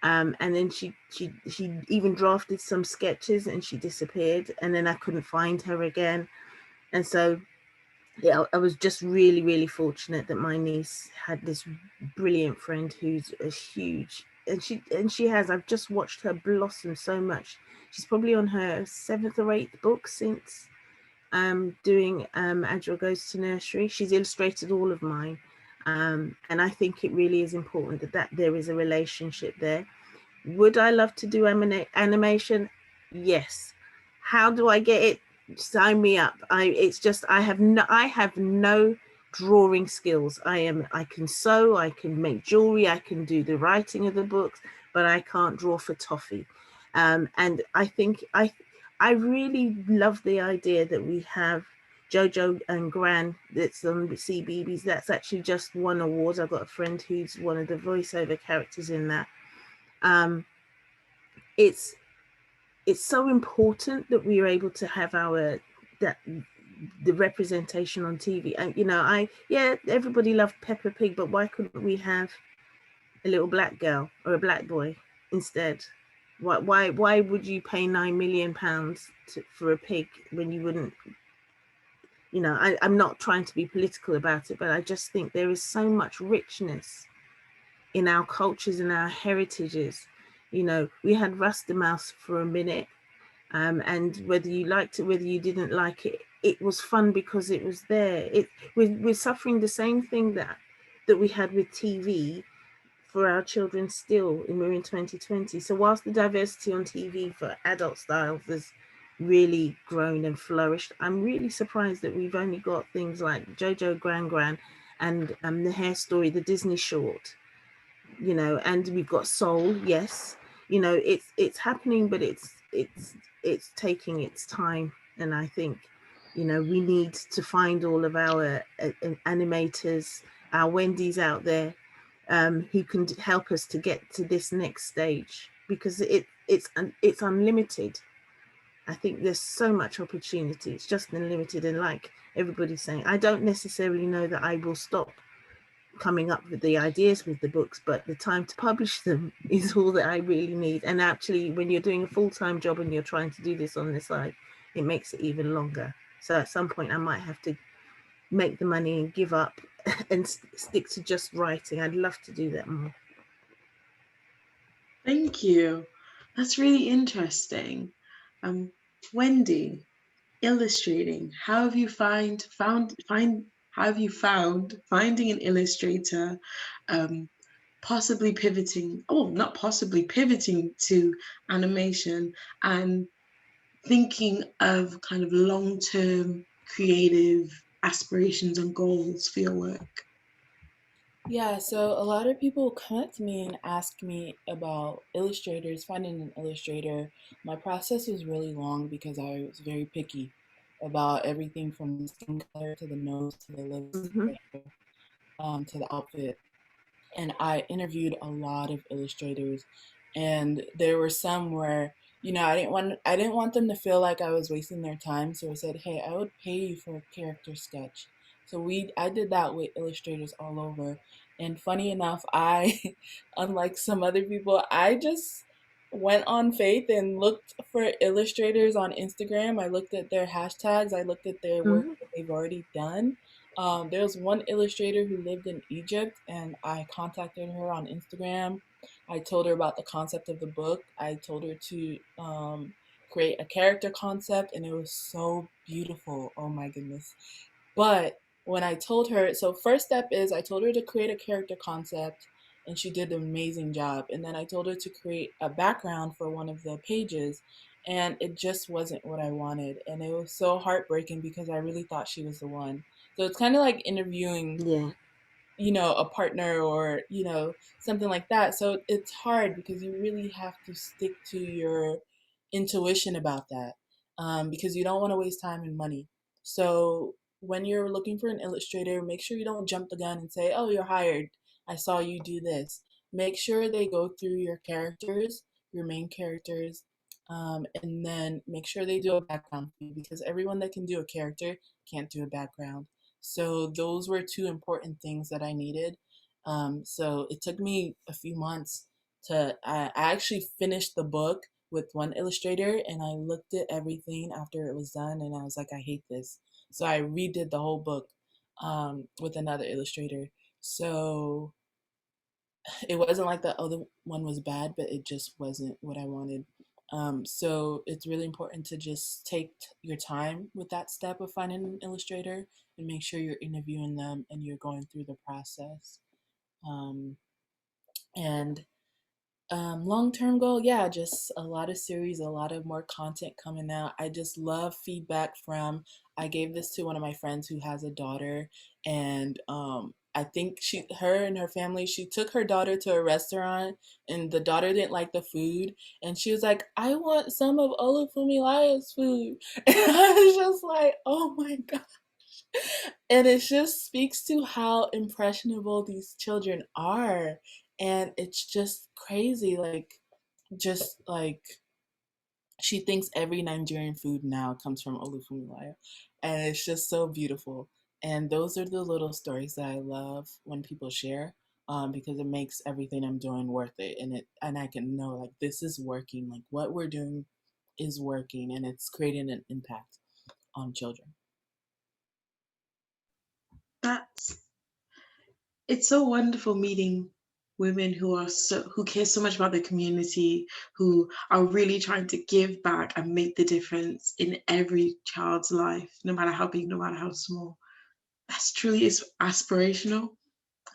And then she even drafted some sketches and she disappeared, and then I couldn't find her again. And so yeah, I was just really, really fortunate that my niece had this brilliant friend who's a huge, and I've just watched her blossom so much. She's probably on her 7th or 8th book since doing Adwa Goes to Nursery. She's illustrated all of mine. And I think it really is important that there is a relationship there. Would I love to do animation? Yes. How do I get it? Sign me up. I have no drawing skills. I can sew, I can make jewelry, I can do the writing of the books, but I can't draw for toffee. And I think I really love the idea that we have Jojo and Gran that's on the CBeebies. That's actually just won awards. I've got a friend who's one of the voiceover characters in that. It's so important that we are able to have the representation on TV. And you know, everybody loved Peppa Pig, but why couldn't we have a little black girl or a black boy instead? Why would you pay £9 million for a pig when you wouldn't? You know, I'm not trying to be political about it, but I just think there is so much richness in our cultures and our heritages. You know, we had Rasta Mouse for a minute, and whether you liked it, whether you didn't like it, it was fun because it was there. We're suffering the same thing that we had with TV for our children still, and we're in 2020. So whilst the diversity on TV for adult styles has really grown and flourished, I'm really surprised that we've only got things like Jojo Gran and the Hair Story, the Disney short, you know, and we've got Soul. Yes, you know, it's happening, but it's taking its time. And I think, you know, we need to find all of our animators, our Wendy's out there, who can help us to get to this next stage, because it's unlimited. I think there's so much opportunity. It's just unlimited. And like everybody's saying, I don't necessarily know that I will stop coming up with the ideas with the books, but the time to publish them is all that I really need. And actually, when you're doing a full-time job and you're trying to do this on the side, it makes it even longer. So at some point I might have to make the money and give up and stick to just writing. I'd love to do that more. Thank you. That's really interesting. Wendy, illustrating. How have you found finding an illustrator, possibly pivoting, not possibly pivoting to animation, and thinking of kind of long-term creative aspirations and goals for your work? Yeah, so a lot of people come up to me and ask me about illustrators, finding an illustrator. My process was really long because I was very picky about everything from the skin color to the nose to the lips to Mm-hmm. the hair, to the outfit. And I interviewed a lot of illustrators, and there were some where, you know, I didn't want them to feel like I was wasting their time, so I said, hey, I would pay you for a character sketch. So I did that with illustrators all over. And funny enough, I unlike some other people, I just went on faith and looked for illustrators on Instagram. I looked at their hashtags, I looked at their work Mm-hmm. that they've already done. There was one illustrator who lived in Egypt, and I contacted her on Instagram. I told her about the concept of the book. I told her to create a character concept, and it was so beautiful. Oh my goodness. But when I told her, so first step is I told her to create a character concept, and she did an amazing job. And then I told her to create a background for one of the pages, and it just wasn't what I wanted. And it was so heartbreaking because I really thought she was the one. So it's kind of like interviewing, Yeah. you know, a partner or, you know, something like that. So it's hard because you really have to stick to your intuition about that, because you don't want to waste time and money. So when you're looking for an illustrator, make sure you don't jump the gun and say, oh, you're hired. I saw you do this. Make sure they go through your characters, your main characters, and then make sure they do a background for you, because everyone that can do a character can't do a background. So those were two important things that I needed. So it took me a few months I actually finished the book with one illustrator, and I looked at everything after it was done and I was like, I hate this. So I redid the whole book with another illustrator. So it wasn't like the other one was bad, but it just wasn't what I wanted. So it's really important to just take your time with that step of finding an illustrator and make sure you're interviewing them and you're going through the process. Um, and long-term goal, yeah, just a lot of series, a lot of more content coming out. I just love feedback from, I gave this to one of my friends who has a daughter, and I think her and her family, she took her daughter to a restaurant, and the daughter didn't like the food, and she was like, I want some of Olufumilayo's food. And I was just like, oh my God. And it just speaks to how impressionable these children are. And it's just crazy. Like, just like, she thinks every Nigerian food now comes from Olufunmilayo. And it's just so beautiful. And those are the little stories that I love when people share, because it makes everything I'm doing worth it. And I can know, like, this is working. Like, what we're doing is working, and it's creating an impact on children. It's so wonderful meeting women who care so much about the community, who are really trying to give back and make the difference in every child's life, no matter how big, no matter how small. That's truly is aspirational.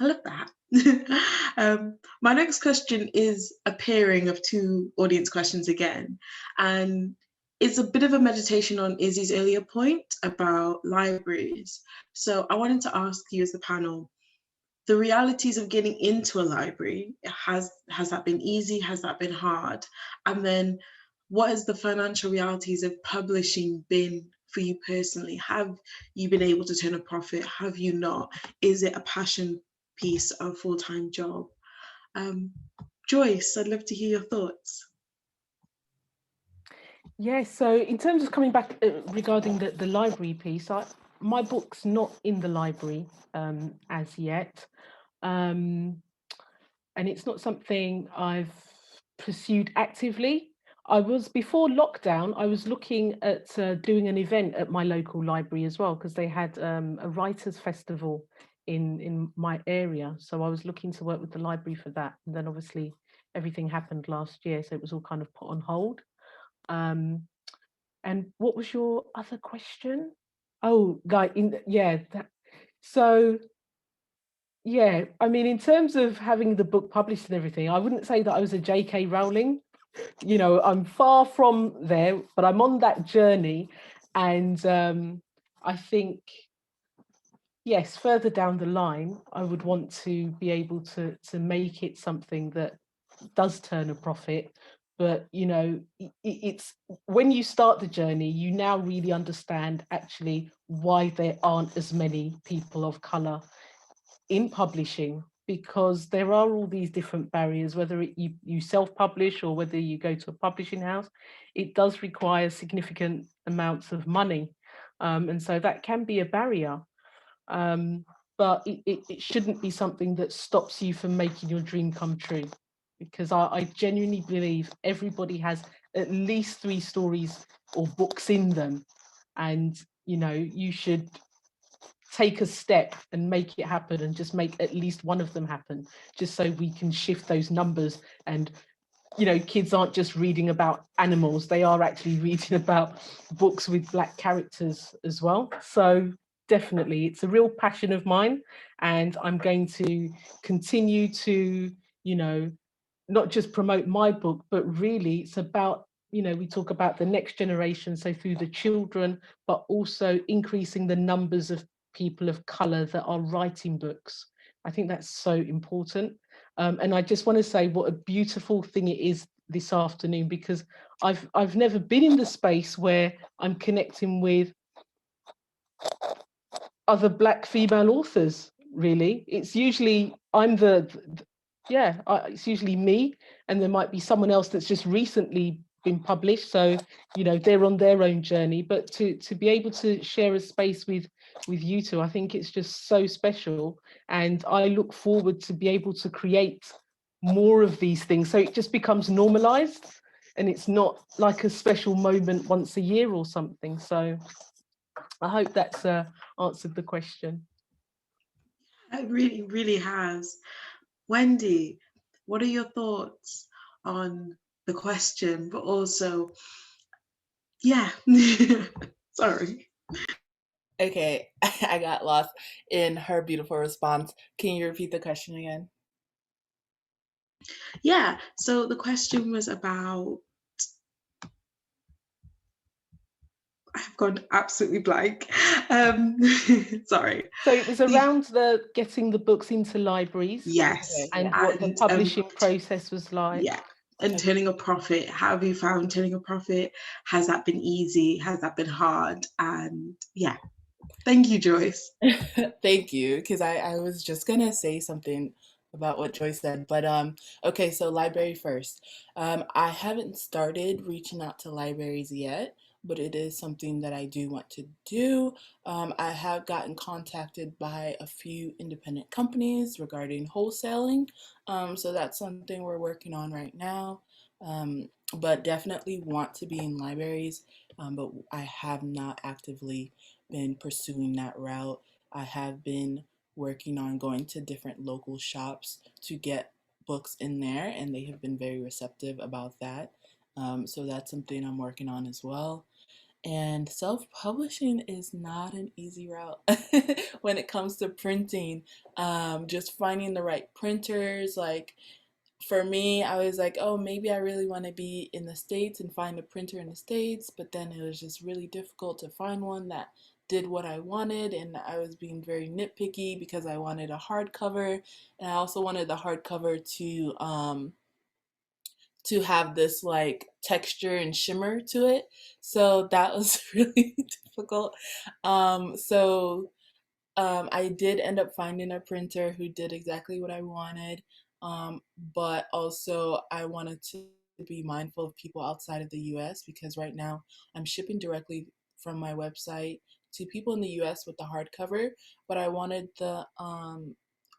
I love that. My next question is a pairing of two audience questions again, and it's a bit of a meditation on Izzie's earlier point about libraries. So I wanted to ask you as the panel, the realities of getting into a library, has that been easy? Has that been hard? And then what has the financial realities of publishing been for you personally? Have you been able to turn a profit? Have you not? Is it a passion piece, a full-time job? Joyce, I'd love to hear your thoughts. Yeah, so in terms of coming back regarding the library piece, my book's not in the library as yet. And it's not something I've pursued actively. Before lockdown, I was looking at doing an event at my local library as well, because they had a writers' festival in my area. So I was looking to work with the library for that. And then obviously everything happened last year, so it was all kind of put on hold. And what was your other question? Oh, so yeah, I mean, in terms of having the book published and everything, I wouldn't say that I was a J.K. Rowling. You know, I'm far from there, but I'm on that journey. And I think, yes, further down the line, I would want to be able to make it something that does turn a profit. But, you know, it's when you start the journey, you now really understand actually why there aren't as many people of color in publishing, because there are all these different barriers, whether you self-publish or whether you go to a publishing house. It does require significant amounts of money. And so that can be a barrier. But it shouldn't be something that stops you from making your dream come true, because I genuinely believe everybody has at least 3 stories or books in them. And, you know, you should take a step and make it happen, and just make at least one of them happen, just so we can shift those numbers. And, you know, kids aren't just reading about animals, they are actually reading about books with Black characters as well. So definitely, it's a real passion of mine, and I'm going to continue to, you know, not just promote my book, but really it's about, you know, we talk about the next generation, so through the children, but also increasing the numbers of people of color that are writing books. I think that's so important. And I just want to say what a beautiful thing it is this afternoon, because I've never been in the space where I'm connecting with other Black female authors. Really, it's usually it's usually me, and there might be someone else that's just recently been published, so, you know, they're on their own journey. But to be able to share a space with you two, I think it's just so special, and I look forward to be able to create more of these things, so it just becomes normalized, and it's not like a special moment once a year or something. So I hope that's answered the question. It really, really has. Wendy, what are your thoughts on the question, but also, yeah, sorry. Okay, I got lost in her beautiful response. Can you repeat the question again? Yeah, so the question was about, I've gone absolutely blank. Sorry. So it was around the getting the books into libraries. Yes. And yeah. what the publishing process was like. Yeah. And turning a profit. How have you found turning a profit? Has that been easy? Has that been hard? And yeah. Thank you, Joyce. Thank you, because I was just gonna say something about what Joyce said, but okay, so library first. I haven't started reaching out to libraries yet, but it is something that I do want to do. I have gotten contacted by a few independent companies regarding wholesaling, so that's something we're working on right now. But definitely want to be in libraries, but I have not actively been pursuing that route. I have been working on going to different local shops to get books in there, and they have been very receptive about that. So that's something I'm working on as well. And self-publishing is not an easy route when it comes to printing. Just finding the right printers, like for me, I was like, oh, maybe I really want to be in the States and find a printer in the States, but then it was just really difficult to find one that did what I wanted, and I was being very nitpicky because I wanted a hardcover, and I also wanted the hardcover to have this like texture and shimmer to it. So that was really difficult. I did end up finding a printer who did exactly what I wanted. But also I wanted to be mindful of people outside of the US, because right now I'm shipping directly from my website to people in the US with the hardcover, but I wanted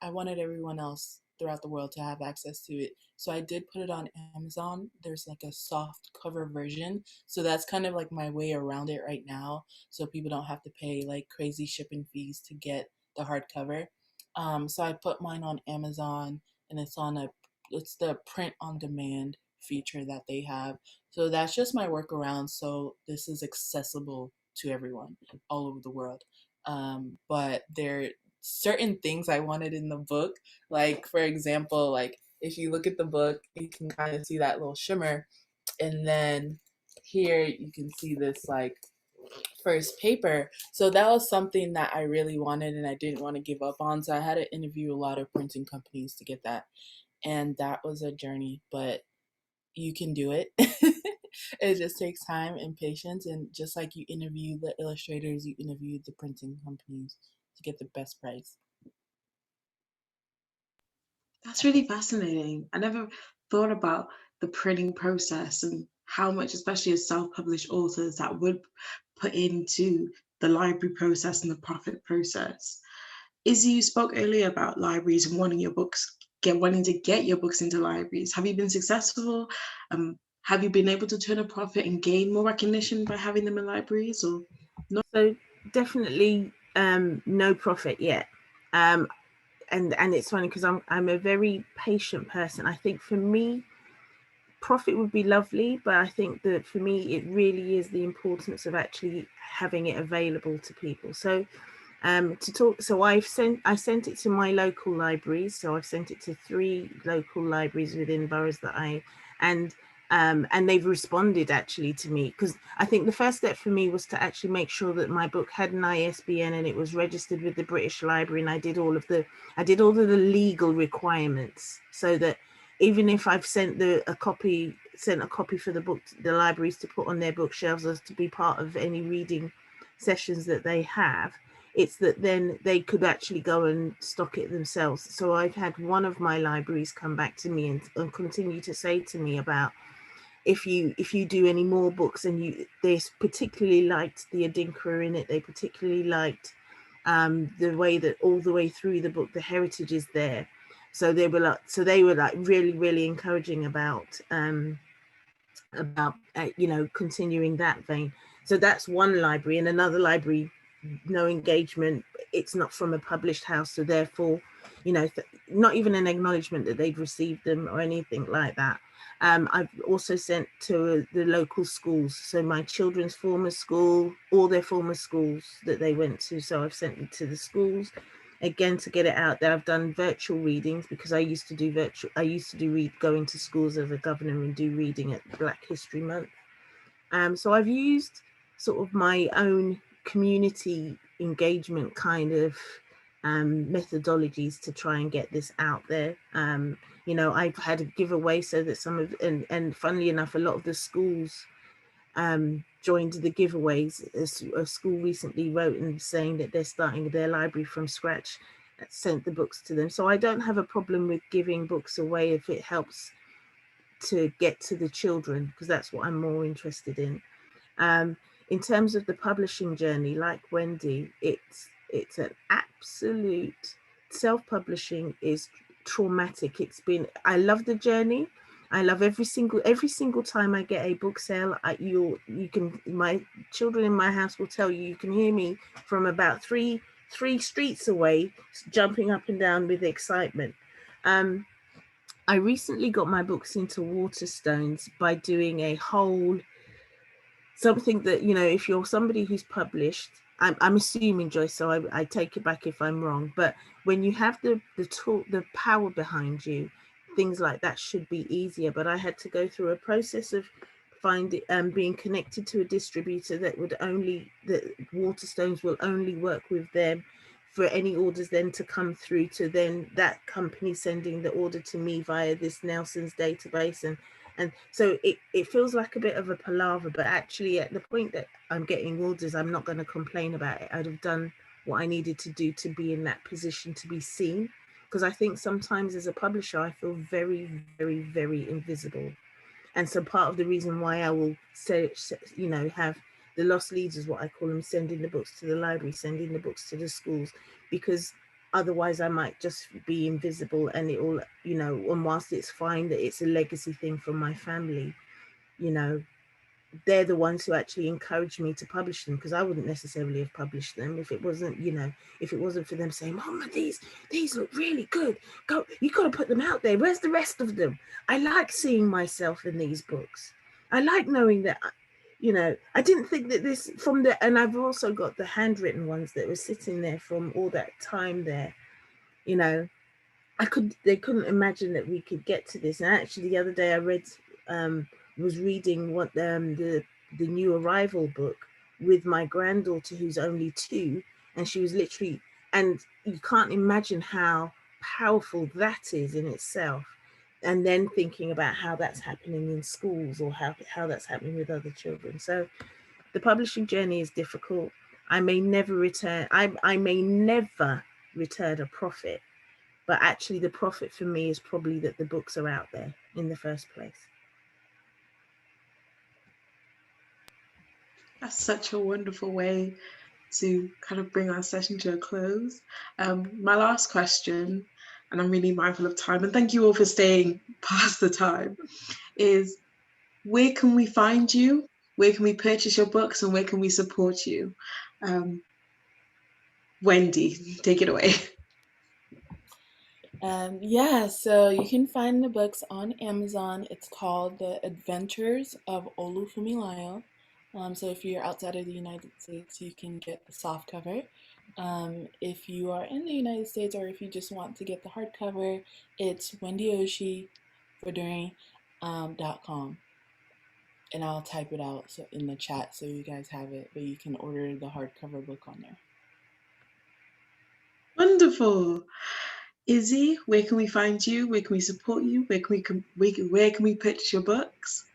everyone else throughout the world to have access to it. So I did put it on Amazon. There's like a soft cover version. So that's kind of like my way around it right now, so people don't have to pay like crazy shipping fees to get the hardcover. So I put mine on Amazon, and it's the print on demand feature that they have. So that's just my workaround. So this is accessible to everyone all over the world. But there are certain things I wanted in the book. Like, for example, like if you look at the book, you can kind of see that little shimmer. And then here you can see this like first paper. So that was something that I really wanted and I didn't want to give up on. So I had to interview a lot of printing companies to get that. And that was a journey, but you can do it. It just takes time and patience. And just like you interview the illustrators, you interview the printing companies to get the best price. That's really fascinating. I never thought about the printing process and how much, especially as self-published authors, that would put into the library process and the profit process. Izzy, you spoke earlier about libraries and wanting to get your books into libraries. Have you been successful? Have you been able to turn a profit and gain more recognition by having them in libraries, or not? So definitely no profit yet. And it's funny because I'm a very patient person. I think for me, profit would be lovely, but I think that for me it really is the importance of actually having it available to people. So I sent it to my local libraries. So I've sent it to 3 local libraries within boroughs that and they've responded actually to me, because I think the first step for me was to actually make sure that my book had an ISBN and it was registered with the British Library, and I did all of the legal requirements, so that even if I've sent a copy for the book, the libraries to put on their bookshelves as to be part of any reading sessions that they have, it's that then they could actually go and stock it themselves. So I've had one of my libraries come back to me and continue to say to me about, if you do any more books, and they particularly liked the Adinkra in it, they particularly liked the way that all the way through the book the heritage is there. So they were like really, really encouraging about continuing that vein. So that's one library. And another library, no engagement, it's not from a published house, so therefore not even an acknowledgement that they'd received them or anything like that. I've also sent to the local schools, so my children's former school, all their former schools that they went to, so I've sent it to the schools again to get it out there. I've done virtual readings because I used to do going to schools as a governor and do reading at Black History Month. So I've used sort of my own community engagement kind of methodologies to try and get this out there. I've had a giveaway so that and funnily enough, a lot of the schools joined the giveaways. A school recently wrote and saying that they're starting their library from scratch, sent the books to them. So I don't have a problem with giving books away if it helps to get to the children, because that's what I'm more interested in. In terms of the publishing journey, like Wendy, it's an absolute, self-publishing is traumatic. I love the journey. I love every single time I get a book sale. My children in my house will tell you can hear me from about three streets away, jumping up and down with excitement. I recently got my books into Waterstones by doing something that, if you're somebody who's published, I'm assuming, Joyce, so I take it back if I'm wrong, but when you have the power behind you, things like that should be easier. But I had to go through a process of being connected to a distributor that Waterstones will only work with them for any orders then to come through to then that company sending the order to me via this Nelson's database. And And so it feels like a bit of a palaver, but actually at the point that I'm getting orders, I'm not going to complain about it. I'd have done what I needed to do to be in that position to be seen. Because I think sometimes as a publisher, I feel very, very, very invisible. And so part of the reason why I will say, you know, have the lost leads is what I call them, sending the books to the library, sending the books to the schools, because otherwise I might just be invisible, and it all, you know, and whilst it's fine that it's a legacy thing from my family, you know, they're the ones who actually encouraged me to publish them, because I wouldn't necessarily have published them if it wasn't, you know, if it wasn't for them saying, Mama, these look really good. Go, you got to put them out there. Where's the rest of them? I like seeing myself in these books. I like knowing that, you know, I didn't think that this from the, and I've also got the handwritten ones that were sitting there from all that time there, you know, they couldn't imagine that we could get to this. And actually the other day I was reading what the new arrival book with my granddaughter, who's only 2, and she was literally, and you can't imagine how powerful that is in itself. And then thinking about how that's happening in schools, or how that's happening with other children. So the publishing journey is difficult. I may never return a profit, but actually the profit for me is probably that the books are out there in the first place. That's such a wonderful way to kind of bring our session to a close. My last question, and I'm really mindful of time, and thank you all for staying past the time, is where can we find you? Where can we purchase your books, and where can we support you? Wendy, take it away. Yeah, so you can find the books on Amazon. It's called The Adventures of Olufunmilayo. So if you're outside of the United States, you can get the soft cover. If you are in the United States, or if you just want to get the hardcover, it's Wendy Oshifodunrin.com. And I'll type it out in the chat so you guys have it, but you can order the hardcover book on there. Wonderful. Izzie, where can we find you? Where can we support you? Where can we purchase your books?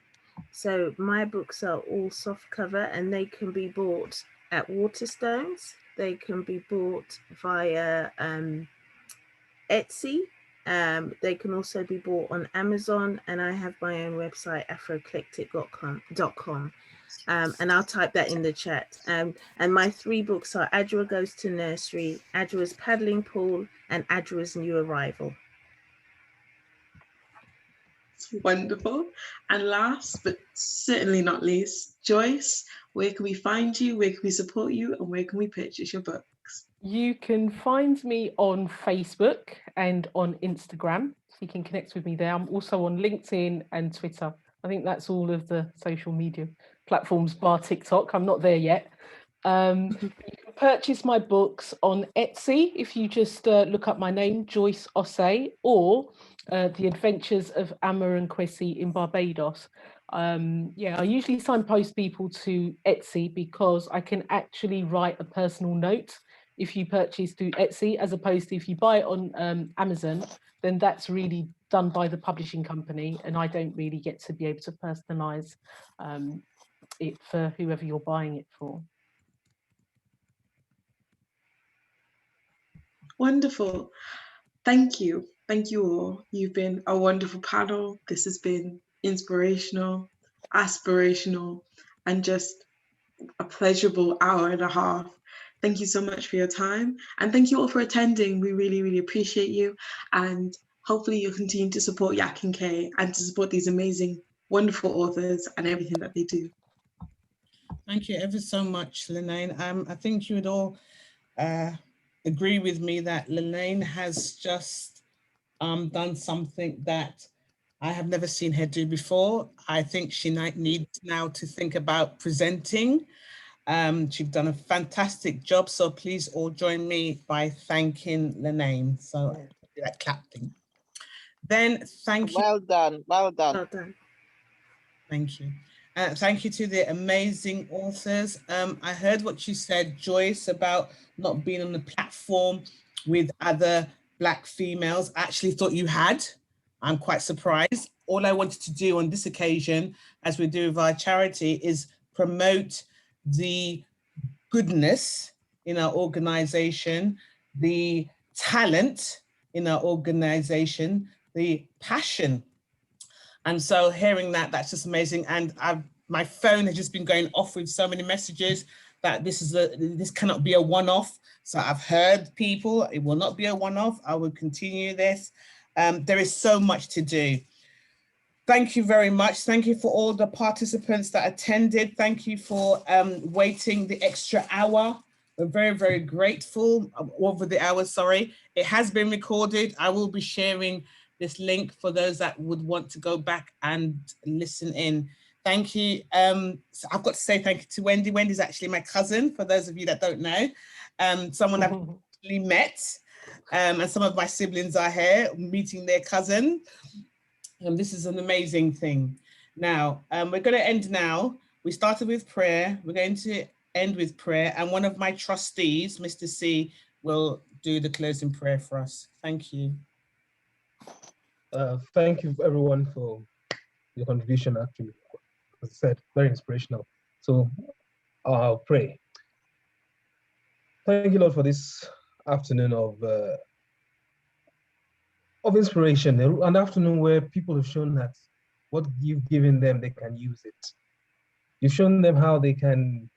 So my books are all soft cover, and they can be bought at Waterstones. They can be bought via Etsy. They can also be bought on Amazon, and I have my own website, afroeclectic.com. And I'll type that in the chat. And my 3 books are Adjoa Goes to Nursery, Adjoa's Paddling Pool, and Adjoa's New Arrival. Wonderful. And last but certainly not least, Joyce, where can we find you? Where can we support you? And where can we purchase your books? You can find me on Facebook and on Instagram, so you can connect with me there. I'm also on LinkedIn and Twitter. I think that's all of the social media platforms bar TikTok. I'm not there yet. You can purchase my books on Etsy if you just look up my name, Joyce Osei, or The Adventures of YACnCAY in Barbados. Yeah, I usually signpost people to Etsy because I can actually write a personal note if you purchase through Etsy, as opposed to if you buy it on Amazon, then that's really done by the publishing company, and I don't really get to be able to personalize it for whoever you're buying it for. Wonderful. Thank you. Thank you all. You've been a wonderful panel. This has been inspirational, aspirational, and just a pleasurable hour and a half. Thank you so much for your time. And thank you all for attending. We really, really appreciate you. And hopefully you'll continue to support YACnCAY and to support these amazing, wonderful authors and everything that they do. Thank you ever so much, Lenaine. I think you would all agree with me that Lenaine has just done something that I have never seen her do before. I think she needs now to think about presenting. She's done a fantastic job, so please all join me by thanking Lenaine. So I'll do that clap thing. Then thank you. Well done, well done. Well done. Thank you. Thank you to the amazing authors. I heard what you said, Joyce, about not being on the platform with other Black females. I actually thought you had. I'm quite surprised. all I wanted to do on this occasion, as we do with our charity, is promote the goodness in our organization, the talent in our organization, the passion. And so hearing that, that's just amazing. And my phone has just been going off with so many messages that this cannot be a one-off. So I've heard people, it will not be a one-off. I will continue this. There is so much to do. Thank you very much. Thank you for all the participants that attended. Thank you for waiting the extra hour. We're very, very grateful over the hours, sorry. It has been recorded. I will be sharing this link for those that would want to go back and listen in. Thank you. So I've got to say thank you to Wendy. Wendy's actually my cousin, for those of you that don't know. Someone I've actually met, and some of my siblings are here meeting their cousin. This is an amazing thing. Now, we're going to end now. We started with prayer. We're going to end with prayer. And one of my trustees, Mr. C, will do the closing prayer for us. Thank you. Thank you everyone for your contribution, actually. As I said, very inspirational. So I'll pray. Thank you, Lord, for this afternoon of inspiration, an afternoon where people have shown that what you've given them, they can use it. You've shown them how they can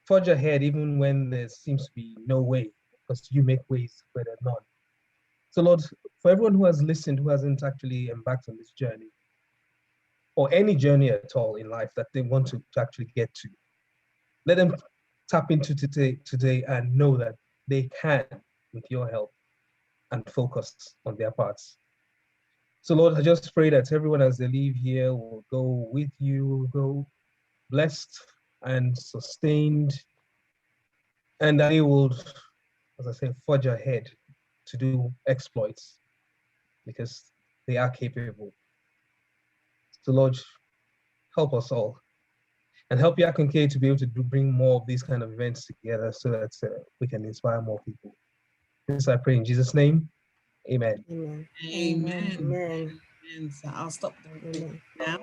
forge ahead even when there seems to be no way, because you make ways where there are none. So Lord, for everyone who has listened, who hasn't actually embarked on this journey, or any journey at all in life that they want to actually get to, let them tap into today and know that they can, with your help, and focus on their parts. So Lord, I just pray that everyone as they leave here will go with you, will go blessed and sustained, and that they will, as I say, forge ahead to do exploits, because they are capable. So Lord, help us all, and help YACnCAY to be able to bring more of these kind of events together so that we can inspire more people. This I pray in Jesus' name. Amen. Amen. Amen. Amen. Amen. So I'll stop the recording now.